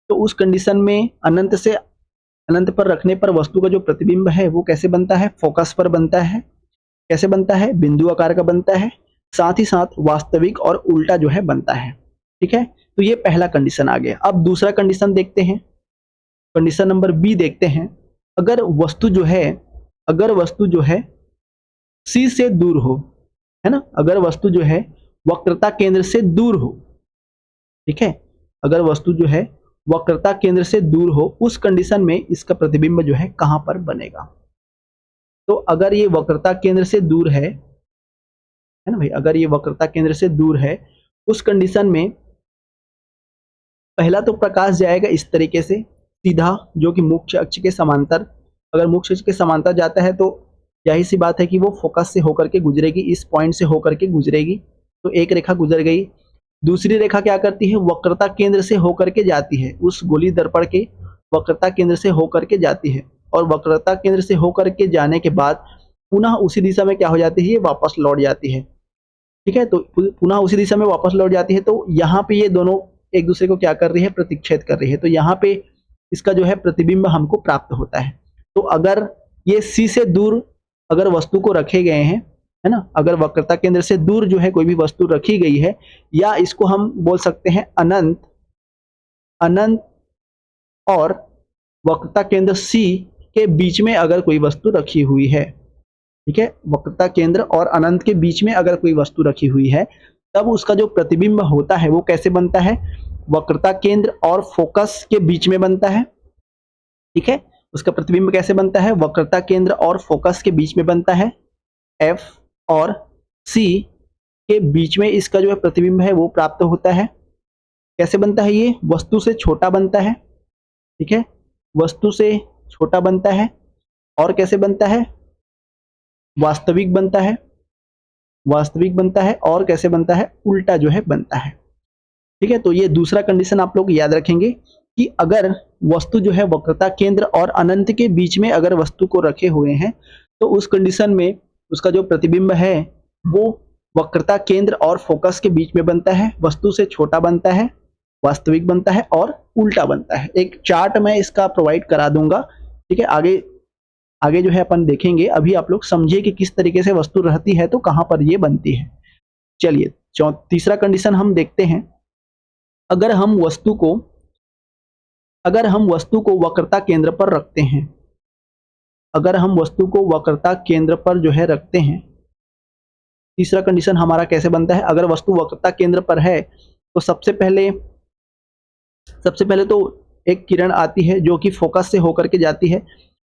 तो उस कंडीशन में अनंत पर रखने पर वस्तु का जो प्रतिबिंब है वो कैसे बनता है, फोकस पर बनता है। कैसे बनता है, बिंदु आकार का बनता है। साथ ही साथ वास्तविक और उल्टा जो है बनता है। ठीक है, तो ये पहला कंडीशन आ गया। अब दूसरा कंडीशन देखते हैं, कंडीशन नंबर बी देखते हैं। अगर वस्तु जो है सी से दूर हो, है ना, अगर वस्तु जो है वक्रता केंद्र से दूर हो, ठीक है, अगर वस्तु जो है वक्रता केंद्र से दूर हो, उस कंडीशन में इसका प्रतिबिंब जो है कहां पर बनेगा। तो अगर ये वक्रता केंद्र से दूर है ना भाई, अगर ये वक्रता केंद्र से दूर है उस कंडीशन में पहला तो प्रकाश जाएगा इस तरीके से सीधा, जो कि मुख्य अक्ष के समांतर। अगर मुख्य अक्ष के समांतर जाता है तो यही सी बात है कि वो फोकस से होकर के गुजरेगी, इस पॉइंट से होकर के गुजरेगी। तो एक रेखा गुजर गई। दूसरी रेखा क्या करती है, वक्रता केंद्र से होकर के जाती है, उस गोली दर्पण के वक्रता केंद्र से होकर के जाती है, और वक्रता केंद्र से होकर के जाने के बाद पुनः उसी दिशा में क्या हो जाती है, वापस लौट जाती है। ठीक है, तो पुनः उसी दिशा में वापस लौट जाती है। तो यहाँ पे ये दोनों एक दूसरे को क्या कर रही है, प्रतिच्छेद कर रही है। तो यहाँ पे इसका जो है प्रतिबिंब हमको प्राप्त होता है। तो अगर ये सी से दूर अगर वस्तु को रखे गए हैं, है ना, अगर वक्रता केंद्र से दूर जो है कोई भी वस्तु रखी गई है, या इसको हम बोल सकते हैं अनंत और वक्रता केंद्र सी के बीच में अगर कोई वस्तु रखी हुई है, ठीक है, वक्रता केंद्र और अनंत के बीच में अगर कोई वस्तु रखी हुई है, तब उसका जो प्रतिबिंब होता है वो कैसे बनता है, वक्रता केंद्र और फोकस के बीच में बनता है। ठीक है, उसका प्रतिबिंब कैसे बनता है, वक्रता केंद्र और फोकस के बीच में बनता है। F और C के बीच में इसका जो है प्रतिबिंब है वो प्राप्त होता है। कैसे बनता है, ये वस्तु से छोटा बनता है। ठीक है, वस्तु से छोटा बनता है। और कैसे बनता है, वास्तविक बनता है, और कैसे बनता है, उल्टा जो है बनता है। ठीक है, तो ये दूसरा कंडीशन आप लोग याद रखेंगे कि अगर वस्तु जो है वक्रता केंद्र और अनंत के बीच में अगर वस्तु को रखे हुए हैं तो उस कंडीशन में उसका जो प्रतिबिंब है वो वक्रता केंद्र और फोकस के बीच में बनता है, वस्तु से छोटा बनता है, वास्तविक बनता है और उल्टा बनता है। एक चार्ट मैं इसका प्रोवाइड करा दूंगा। ठीक है, आगे जो है अपन देखेंगे। अभी आप लोग समझिए कि किस तरीके से वस्तु रहती है तो कहां पर ये बनती है। चलिए तीसरा कंडीशन हम देखते हैं। अगर हम वस्तु को वक्रता केंद्र पर रखते हैं, अगर हम वस्तु को वक्रता केंद्र पर जो है रखते हैं, तीसरा कंडीशन हमारा कैसे बनता है, अगर वस्तु वक्रता केंद्र पर है तो सबसे पहले तो एक किरण आती है जो कि फोकस से होकर के जाती है,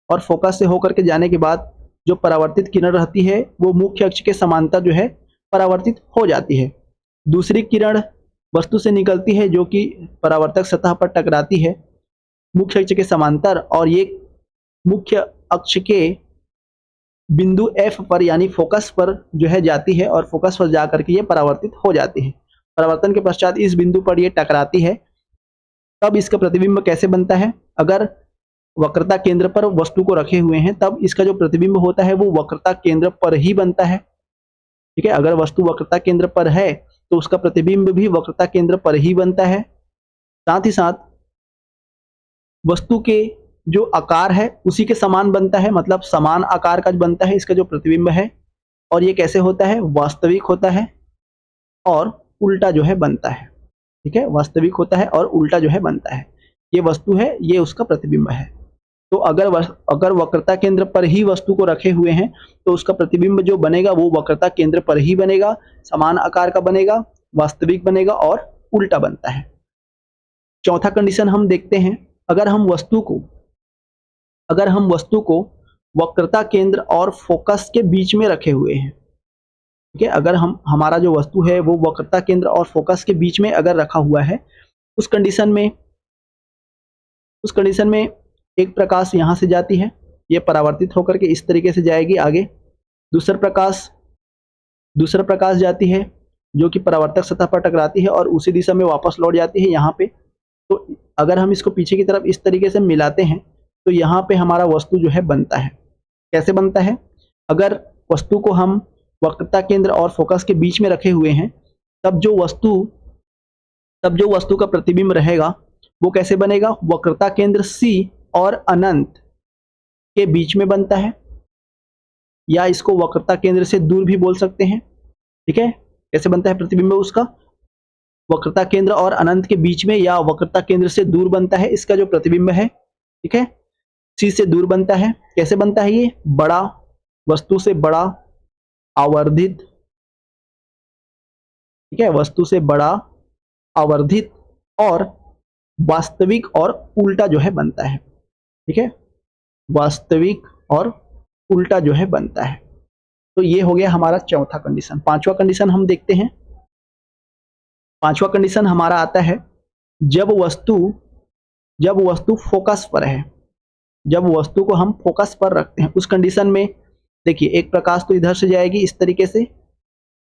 और फोकस से होकर के जाने के बाद जो परावर्तित किरण रहती है वो मुख्य अक्ष के समांतर जो है परावर्तित हो जाती है। दूसरी किरण वस्तु से निकलती है जो कि परावर्तक सतह पर टकराती है मुख्य अक्ष के समांतर, और ये मुख्य अक्ष के बिंदु F पर यानी फोकस पर जो है जाती है, और फोकस पर जाकर के ये परावर्तित हो जाती है। परावर्तन के पश्चात इस बिंदु पर ये टकराती है, तब इसका प्रतिबिंब कैसे बनता है? अगर वक्रता केंद्र पर वस्तु को रखे हुए हैं तब इसका जो प्रतिबिंब होता है वो वक्रता केंद्र पर ही बनता है। ठीक है, अगर वस्तु वक्रता केंद्र पर है तो उसका प्रतिबिंब भी वक्रता केंद्र पर ही बनता है। साथ ही साथ वस्तु के जो आकार है उसी के समान बनता है, मतलब समान आकार का बनता है इसका जो प्रतिबिंब है। और ये कैसे होता है? वास्तविक होता है और उल्टा जो है बनता है। ठीक है, वास्तविक होता है और उल्टा जो है बनता है। ये वस्तु है, ये उसका प्रतिबिंब है। तो अगर वक्रता केंद्र पर ही वस्तु को रखे हुए हैं तो उसका प्रतिबिंब जो बनेगा वो वक्रता केंद्र पर ही बनेगा, समान आकार का बनेगा, वास्तविक बनेगा और उल्टा बनता है। चौथा कंडीशन हम देखते हैं, अगर हम वस्तु को वक्रता केंद्र और फोकस के बीच में रखे हुए हैं। ठीक है, अगर हमारा जो वस्तु है वो वक्रता केंद्र और फोकस के बीच में अगर रखा हुआ है, उस कंडीशन में एक प्रकाश यहाँ से जाती है, ये परावर्तित होकर के इस तरीके से जाएगी आगे। दूसरा प्रकाश जाती है जो कि परावर्तक सतह पर टकराती है और उसी दिशा में वापस लौट जाती है यहाँ पे। तो अगर हम इसको पीछे की तरफ इस तरीके से मिलाते हैं तो यहाँ पे हमारा वस्तु जो है बनता है। कैसे बनता है? अगर वस्तु को हम वक्रता केंद्र और फोकस के बीच में रखे हुए हैं तब जो वस्तु का प्रतिबिंब रहेगा वो कैसे बनेगा? वक्रता केंद्र C और अनंत के बीच में बनता है, या इसको वक्रता केंद्र से दूर भी बोल सकते हैं। ठीक है, कैसे बनता है प्रतिबिंब उसका? वक्रता केंद्र और अनंत के बीच में या वक्रता केंद्र से दूर बनता है इसका जो प्रतिबिंब है। ठीक है, C से दूर बनता है। कैसे बनता है? ये बड़ा, वस्तु से बड़ा, आवर्धित। ठीक है, वस्तु से बड़ा, आवर्धित और वास्तविक और उल्टा जो है बनता है। ठीक है, वास्तविक और उल्टा जो है बनता है। तो ये हो गया हमारा चौथा कंडीशन। पांचवा कंडीशन हम देखते हैं। पांचवा कंडीशन हमारा आता है जब वस्तु फोकस पर है, जब वस्तु को हम फोकस पर रखते हैं उस कंडीशन में देखिए, एक प्रकाश तो इधर से जाएगी इस तरीके से,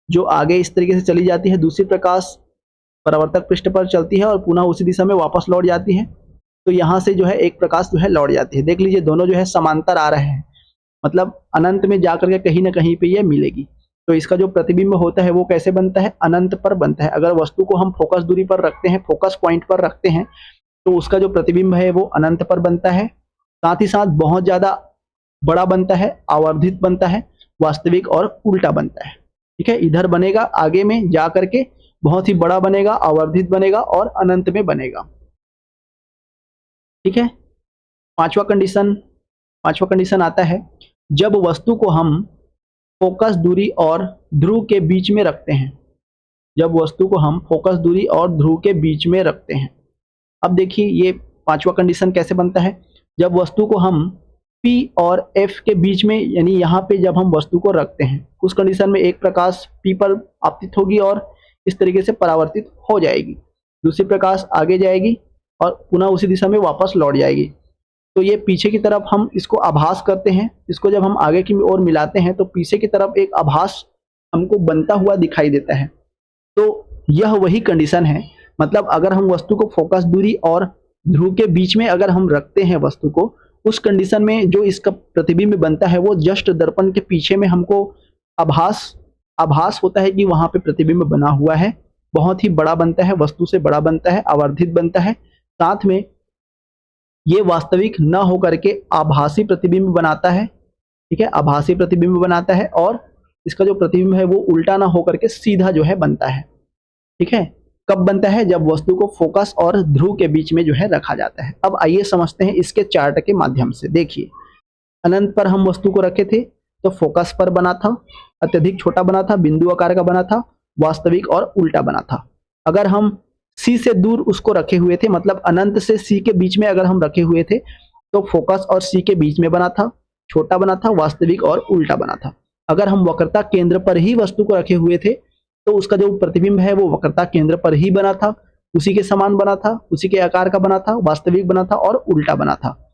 जो आगे इस तरीके से चली जाती है। दूसरी प्रकाश परावर्तक पृष्ठ पर चलती है और पुनः उसी दिशा में वापस लौट जाती है। तो यहाँ से जो है एक प्रकाश जो है लौट जाती है। देख लीजिए दोनों जो है समांतर आ रहे हैं, मतलब अनंत में जाकर के कहीं ना कहीं पे ये मिलेगी। तो इसका जो प्रतिबिंब होता है वो कैसे बनता है? अनंत पर बनता है। अगर वस्तु को हम फोकस दूरी पर रखते हैं, फोकस पॉइंट पर रखते हैं, तो उसका जो प्रतिबिंब है वो अनंत पर बनता है। साथ ही साथ बहुत ज्यादा बड़ा बनता है, आवर्धित बनता है, वास्तविक और उल्टा बनता है। ठीक है, इधर बनेगा, आगे में जा करके बहुत ही बड़ा बनेगा, आवर्धित बनेगा और अनंत में बनेगा। ठीक है, पांचवा कंडीशन आता है जब वस्तु को हम फोकस दूरी और ध्रुव के बीच में रखते हैं। जब वस्तु को हम फोकस दूरी और ध्रुव के बीच में रखते हैं। अब देखिए ये पांचवा कंडीशन कैसे बनता है? जब वस्तु को हम P और F के बीच में, यानी यहाँ पे जब हम वस्तु को रखते हैं उस कंडीशन में एक प्रकाश P पर आपतित होगी और इस तरीके से परावर्तित हो जाएगी। दूसरी प्रकाश आगे जाएगी और पुनः उसी दिशा में वापस लौट जाएगी। तो ये पीछे की तरफ हम इसको आभास करते हैं। इसको जब हम आगे की ओर मिलाते हैं तो पीछे की तरफ एक आभास हमको बनता हुआ दिखाई देता है। तो यह वही कंडीशन है, मतलब अगर हम वस्तु को फोकस दूरी और ध्रुव के बीच में अगर हम रखते हैं वस्तु को, उस कंडीशन में जो इसका प्रतिबिंब बनता है वो जस्ट दर्पण के पीछे में हमको आभास होता है कि वहां पे प्रतिबिंब बना हुआ है। बहुत ही बड़ा बनता है, वस्तु से बड़ा बनता है, आवर्धित बनता है। साथ में ये वास्तविक न होकर के आभासी प्रतिबिंब बनाता है। ठीक है, आभासी प्रतिबिंब बनाता है और इसका जो प्रतिबिंब है वो उल्टा ना होकर के सीधा जो है बनता है। ठीक है, कब बनता है? जब वस्तु को फोकस और ध्रुव के बीच में जो है रखा जाता है। अब आइए समझते हैं इसके चार्ट के माध्यम से। देखिए, अनंत पर हम वस्तु को रखे थे तो फोकस पर बना था, अत्यधिक छोटा बना था, बिंदु आकार का बना था, वास्तविक और उल्टा बना था। अगर हम C से दूर उसको रखे हुए थे, मतलब अनंत से C के बीच में अगर हम रखे हुए थे तो फोकस और C के बीच में बना था, छोटा बना था, वास्तविक और उल्टा बना था। अगर हम वक्रता केंद्र पर ही वस्तु को रखे हुए थे तो उसका जो प्रतिबिंब है वो वक्रता केंद्र पर ही बना था, उसी के समान बना था, उसी के आकार का बना था, वास्तविक बना था और उल्टा बना था।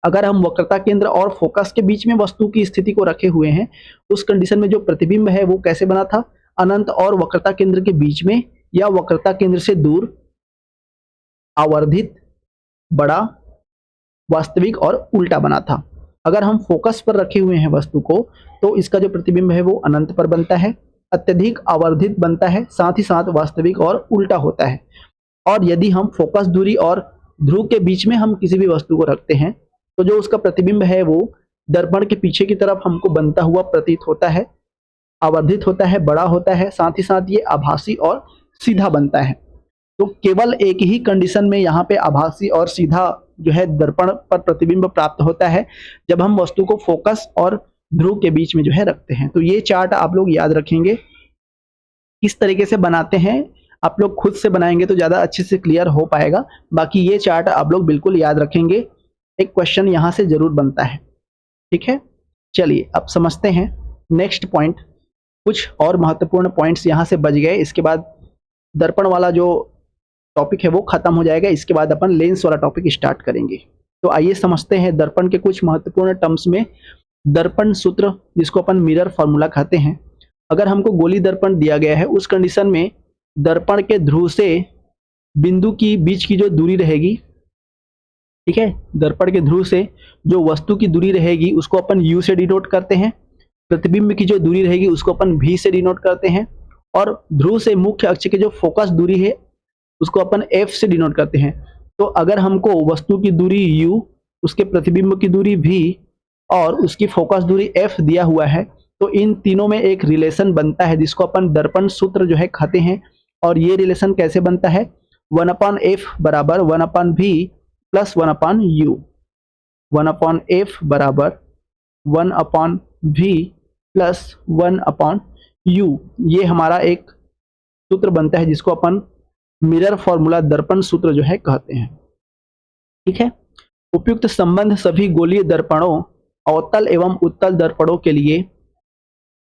अगर हम वक्रता केंद्र और फोकस के बीच में वस्तु की स्थिति को रखे हुए हैं, उस कंडीशन में जो प्रतिबिंब है वो कैसे बना था? अनंत और वक्रता केंद्र के बीच में या वक्रता केंद्र से दूर, आवर्धित, बड़ा, वास्तविक और उल्टा बना था। अगर हम फोकस पर रखे हुए हैं वस्तु को तो इसका जो प्रतिबिंब है वो अनंत पर बनता है, अत्यधिक आवर्धित बनता है, साथ ही साथ वास्तविक और उल्टा होता है। और यदि हम फोकस दूरी और ध्रुव के बीच में हम किसी भी वस्तु को रखते हैं तो जो उसका प्रतिबिंब है वो दर्पण के पीछे की तरफ हमको बनता हुआ प्रतीत होता है, आवर्धित होता है, बड़ा होता है, साथ ही साथ ये आभासी और सीधा बनता है। तो केवल एक ही कंडीशन में यहाँ पे आभासी और सीधा जो है दर्पण पर प्रतिबिंब प्राप्त होता है, जब हम वस्तु को फोकस और ध्रुव के बीच में जो है रखते हैं। तो ये चार्ट आप लोग याद रखेंगे। किस तरीके से बनाते हैं आप लोग खुद से बनाएंगे तो ज़्यादा अच्छे से क्लियर हो पाएगा। बाकी ये चार्ट आप लोग बिल्कुल याद रखेंगे, एक क्वेश्चन यहाँ से जरूर बनता है। ठीक है, चलिए अब समझते हैं नेक्स्ट पॉइंट। कुछ और महत्वपूर्ण पॉइंट्स यहाँ से बच गए, इसके बाद दर्पण वाला जो टॉपिक है वो खत्म हो जाएगा। इसके बाद अपन लेंस वाला टॉपिक स्टार्ट करेंगे। तो आइए समझते हैं दर्पण के कुछ महत्वपूर्ण टर्म्स में दर्पण सूत्र, जिसको अपन मिरर फॉर्मूला कहते हैं। अगर हमको गोली दर्पण दिया गया है, उस कंडीशन में दर्पण के ध्रुव से बिंदु की बीच की जो दूरी रहेगी, ठीक है, दर्पण के ध्रुव से जो वस्तु की दूरी रहेगी उसको अपन u से डिनोट करते हैं, प्रतिबिंब की जो दूरी रहेगी उसको अपन v से डिनोट करते हैं, और ध्रुव से मुख्य अक्ष की जो फोकस दूरी है उसको अपन f से डिनोट करते हैं। तो अगर हमको वस्तु की दूरी u, उसके प्रतिबिंब की दूरी v और उसकी फोकस दूरी f दिया हुआ है, तो इन तीनों में एक रिलेशन बनता है जिसको अपन दर्पण सूत्र जो है कहते हैं। और ये रिलेशन कैसे बनता है, 1/f बराबर 1/v प्लस 1/u, 1/f बराबर 1/v प्लस 1/u, ये हमारा एक सूत्र बनता है जिसको अपन मिरर फॉर्मूला दर्पण सूत्र जो है कहते हैं। ठीक है, उपयुक्त संबंध सभी गोलीय दर्पणों, अवतल एवं उत्तल दर्पणों के लिए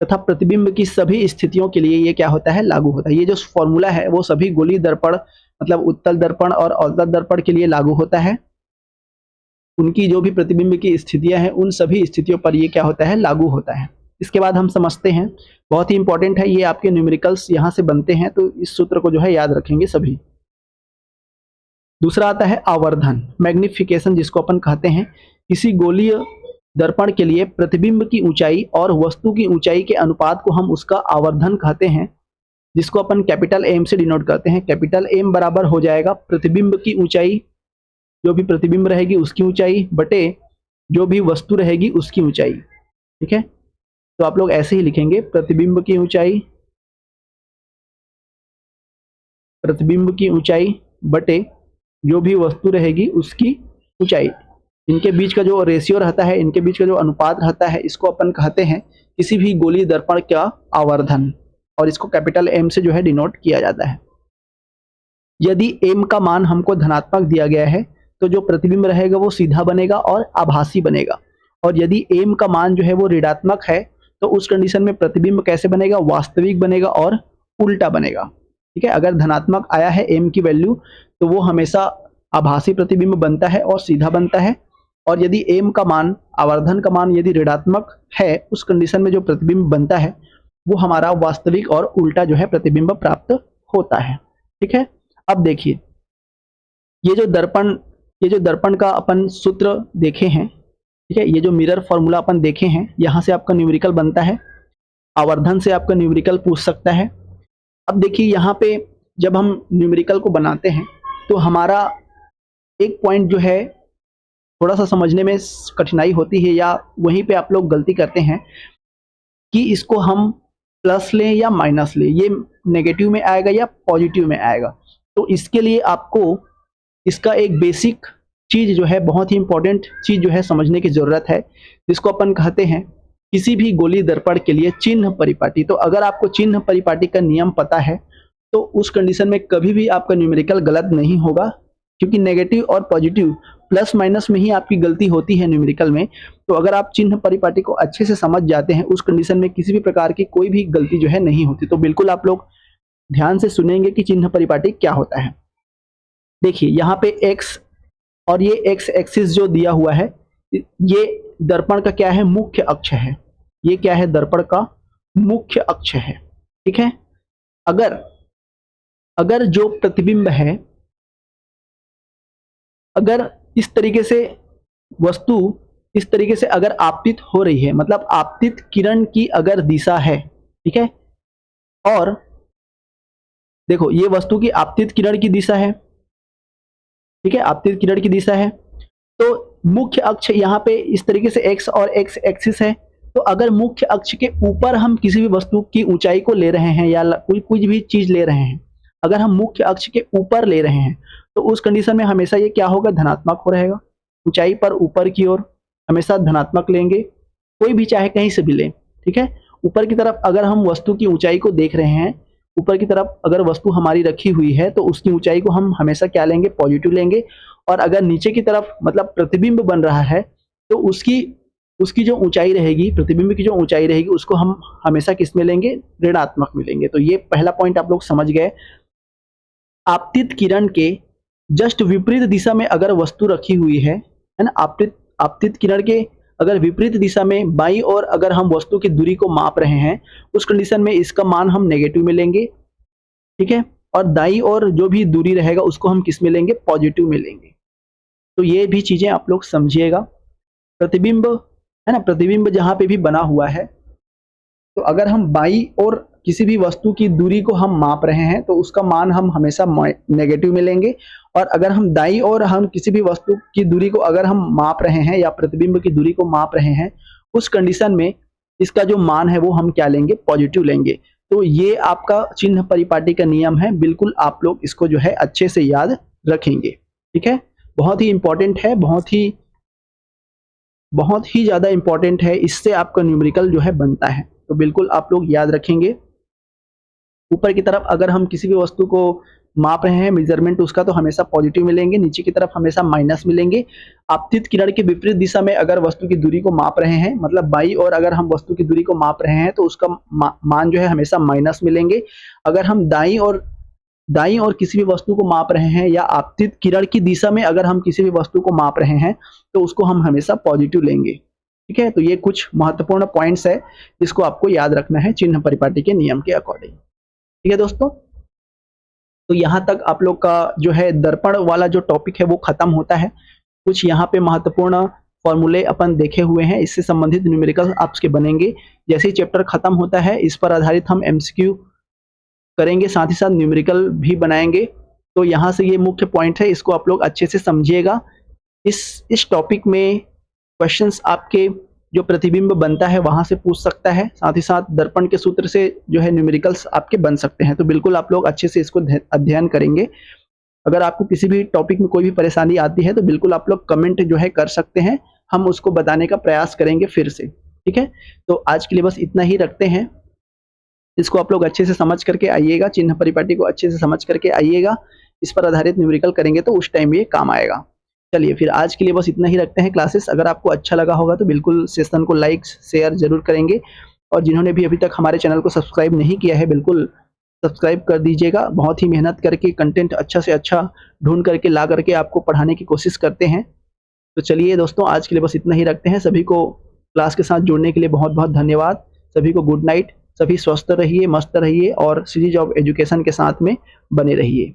तथा प्रतिबिंब की सभी स्थितियों के लिए ये क्या होता है, लागू होता है। ये जो फॉर्मूला है वो सभी गोलीय दर्पण मतलब उत्तल दर्पण और अवतल दर्पण के लिए लागू होता है। उनकी जो भी प्रतिबिंब की स्थितियां हैं उन सभी स्थितियों पर ये क्या होता है, लागू होता है। इसके बाद हम समझते हैं, बहुत ही इंपॉर्टेंट है, ये आपके न्यूमेरिकल्स यहाँ से बनते हैं, तो इस सूत्र को जो है याद रखेंगे सभी। दूसरा आता है आवर्धन, मैग्निफिकेशन जिसको अपन कहते हैं। किसी गोलीय दर्पण के लिए प्रतिबिंब की ऊंचाई और वस्तु की ऊंचाई के अनुपात को हम उसका आवर्धन कहते हैं, जिसको अपन कैपिटल एम से डिनोट करते हैं। कैपिटल एम बराबर हो जाएगा प्रतिबिंब की ऊंचाई, जो भी प्रतिबिंब रहेगी उसकी ऊंचाई, बटे जो भी वस्तु रहेगी उसकी ऊंचाई। ठीक है, तो आप लोग ऐसे ही लिखेंगे, प्रतिबिंब की ऊंचाई, प्रतिबिंब की ऊंचाई बटे जो भी वस्तु रहेगी उसकी ऊंचाई। इनके बीच का जो रेशियो रहता है, इनके बीच का जो अनुपात रहता है, इसको अपन कहते हैं किसी भी गोलीय दर्पण का आवर्धन, और इसको कैपिटल एम से जो है डिनोट किया जाता है। यदि एम का मान हमको धनात्मक दिया गया है तो जो प्रतिबिंब रहेगा वो सीधा बनेगा और आभासी बनेगा, और यदि एम का मान जो है वो ऋणात्मक है तो उस कंडीशन में प्रतिबिंब कैसे बनेगा, वास्तविक बनेगा और उल्टा बनेगा। ठीक है, अगर धनात्मक आया है एम की वैल्यू तो वो हमेशा आभासी प्रतिबिंब बनता है और सीधा बनता है, और यदि एम का मान, आवर्धन का मान यदि ऋणात्मक है, उस कंडीशन में जो प्रतिबिंब बनता है वो हमारा वास्तविक और उल्टा जो है प्रतिबिंब प्राप्त होता है। ठीक है, अब देखिए ये जो दर्पण का अपन सूत्र देखे हैं, ठीक है, ये जो मिरर फॉर्मूला अपन देखे हैं, यहाँ से आपका न्यूमेरिकल बनता है, आवर्धन से आपका न्यूमेरिकल पूछ सकता है। अब देखिए यहाँ पे जब हम न्यूमेरिकल को बनाते हैं तो हमारा एक पॉइंट जो है थोड़ा सा समझने में कठिनाई होती है, या वहीं पे आप लोग गलती करते हैं कि इसको हम प्लस लें या माइनस लें, ये नेगेटिव में आएगा या पॉजिटिव में आएगा। तो इसके लिए आपको इसका एक बेसिक चीज जो है, बहुत ही इंपॉर्टेंट चीज जो है समझने की जरूरत है, जिसको अपन कहते हैं किसी भी गोलीय दर्पण के लिए चिन्ह परिपाटी। तो अगर आपको चिन्ह परिपाटी का नियम पता है तो उस कंडीशन में कभी भी आपका न्यूमेरिकल गलत नहीं होगा, क्योंकि नेगेटिव और पॉजिटिव प्लस माइनस में ही आपकी गलती होती है न्यूमेरिकल में। तो अगर आप चिन्ह परिपाटी को अच्छे से समझ जाते हैं, उस कंडीशन में किसी भी प्रकार की कोई भी गलती जो है नहीं होती। तो बिल्कुल आप लोग ध्यान से सुनेंगे कि चिन्ह परिपाटी क्या होता है। देखिए यहाँ पे x और ये x एक्सिस जो दिया हुआ है, ये दर्पण का क्या है, मुख्य अक्ष है। ये क्या है, दर्पण का मुख्य अक्ष है। ठीक है, अगर जो प्रतिबिंब है अगर इस तरीके से वस्तु इस तरीके से अगर आपतित हो रही है, मतलब आपतित किरण की अगर दिशा है, ठीक है, और देखो ये वस्तु की आपतित किरण की दिशा है, ठीक है, आपतित किरण की दिशा है, तो मुख्य अक्ष यहाँ पे इस तरीके से x और x एक्सिस है। तो अगर मुख्य अक्ष के ऊपर हम किसी भी वस्तु की ऊंचाई को ले रहे हैं या कुछ भी चीज ले रहे हैं, अगर हम मुख्य अक्ष के ऊपर ले रहे हैं तो उस कंडीशन में हमेशा ये क्या होगा, धनात्मक हो रहेगा। ऊंचाई पर ऊपर की ओर हमेशा धनात्मक लेंगे, कोई भी चाहे कहीं से भी लें, ठीक है। ऊपर की तरफ अगर हम वस्तु की ऊंचाई को देख रहे हैं, ऊपर की तरफ अगर वस्तु हमारी रखी हुई है तो उसकी ऊंचाई को हम हमेशा क्या लेंगे, पॉजिटिव लेंगे। और अगर नीचे की तरफ मतलब प्रतिबिंब बन रहा है तो उसकी जो ऊंचाई रहेगी, प्रतिबिंब की जो ऊंचाई रहेगी, उसको हम हमेशा किस में लेंगे, ऋणात्मक में लेंगे। तो ये पहला पॉइंट आप लोग समझ गए। आपतित किरण के जस्ट विपरीत दिशा में अगर वस्तु रखी हुई है ना, आपतित किरण के अगर विपरीत दिशा में बाईं ओर अगर हम वस्तु की दूरी को माप रहे हैं, उस कंडीशन में इसका मान हम नेगेटिव में लेंगे, ठीक है। और दाईं ओर जो भी दूरी रहेगा उसको हम किस में लेंगे, पॉजिटिव में लेंगे। तो ये भी चीजें आप लोग समझिएगा। प्रतिबिंब है ना, प्रतिबिंब जहां पे भी बना हुआ है, तो अगर हम बाईं ओर किसी भी वस्तु की दूरी को हम माप रहे हैं तो उसका मान हम हमेशा नेगेटिव में लेंगे। और अगर हम दाईं ओर हम किसी भी वस्तु की दूरी को अगर हम माप रहे हैं या प्रतिबिंब की दूरी को माप रहे हैं, उस कंडीशन में इसका जो मान है वो हम क्या लेंगे, पॉजिटिव लेंगे। तो ये आपका चिन्ह परिपाटी का नियम है, बिल्कुल आप लोग इसको जो है अच्छे से याद रखेंगे, ठीक है। बहुत ही इंपॉर्टेंट है, बहुत ही ज़्यादा इंपॉर्टेंट है, इससे आपका न्यूमेरिकल जो है बनता है, तो बिल्कुल आप लोग याद रखेंगे। ऊपर की तरफ अगर हम किसी भी वस्तु को माप रहे हैं, मेजरमेंट उसका, तो हमेशा पॉजिटिव मिलेंगे, नीचे की तरफ हमेशा माइनस मिलेंगे। आपतित किरण के विपरीत दिशा में अगर वस्तु की दूरी को माप रहे हैं, मतलब बाईं ओर अगर हम वस्तु की दूरी को माप रहे हैं तो उसका मान जो है हमेशा माइनस मिलेंगे। अगर हम दाईं ओर किसी भी वस्तु को माप रहे हैं या आपतित किरण की दिशा में अगर हम किसी भी वस्तु को माप रहे हैं तो उसको हम हमेशा पॉजिटिव लेंगे, ठीक है। तो ये कुछ महत्वपूर्ण पॉइंट्स है जिसको आपको याद रखना है चिन्ह परिपाटी के नियम के अकॉर्डिंग, ठीक है दोस्तों। तो यहाँ तक आप लोग का जो है दर्पण वाला जो टॉपिक है वो खत्म होता है। कुछ यहाँ पे महत्वपूर्ण फॉर्मूले अपन देखे हुए हैं, इससे संबंधित न्यूमेरिकल आपके बनेंगे। जैसे ही चैप्टर खत्म होता है इस पर आधारित हम एमसीक्यू करेंगे, साथ ही साथ न्यूमेरिकल भी बनाएंगे। तो यहाँ से ये मुख्य पॉइंट है, इसको आप लोग अच्छे से समझिएगा। इस टॉपिक में क्वेश्चंस आपके जो प्रतिबिंब बनता है वहां से पूछ सकता है, साथ ही साथ दर्पण के सूत्र से जो है न्यूमेरिकल्स आपके बन सकते हैं। तो बिल्कुल आप लोग अच्छे से इसको अध्ययन करेंगे। अगर आपको किसी भी टॉपिक में कोई भी परेशानी आती है तो बिल्कुल आप लोग कमेंट जो है कर सकते हैं, हम उसको बताने का प्रयास करेंगे फिर से, ठीक है। तो आज के लिए बस इतना ही रखते हैं। इसको आप लोग अच्छे से समझ करके आइएगा, चिन्ह परिपाटी को अच्छे से समझ करके आइएगा, इस पर आधारित न्यूमेरिकल करेंगे तो उस टाइम ये काम आएगा। चलिए फिर आज के लिए बस इतना ही रखते हैं क्लासेस। अगर आपको अच्छा लगा होगा तो बिल्कुल सेशन को लाइक शेयर जरूर करेंगे, और जिन्होंने भी अभी तक हमारे चैनल को सब्सक्राइब नहीं किया है बिल्कुल सब्सक्राइब कर दीजिएगा। बहुत ही मेहनत करके कंटेंट अच्छा से अच्छा ढूंढ करके ला करके आपको पढ़ाने की कोशिश करते हैं। तो चलिए दोस्तों आज के लिए बस इतना ही रखते हैं। सभी को क्लास के साथ जुड़ने के लिए बहुत बहुत धन्यवाद। सभी को गुड नाइट। सभी स्वस्थ रहिए, मस्त रहिए और सीजी जॉब एजुकेशन के साथ में बने रहिए।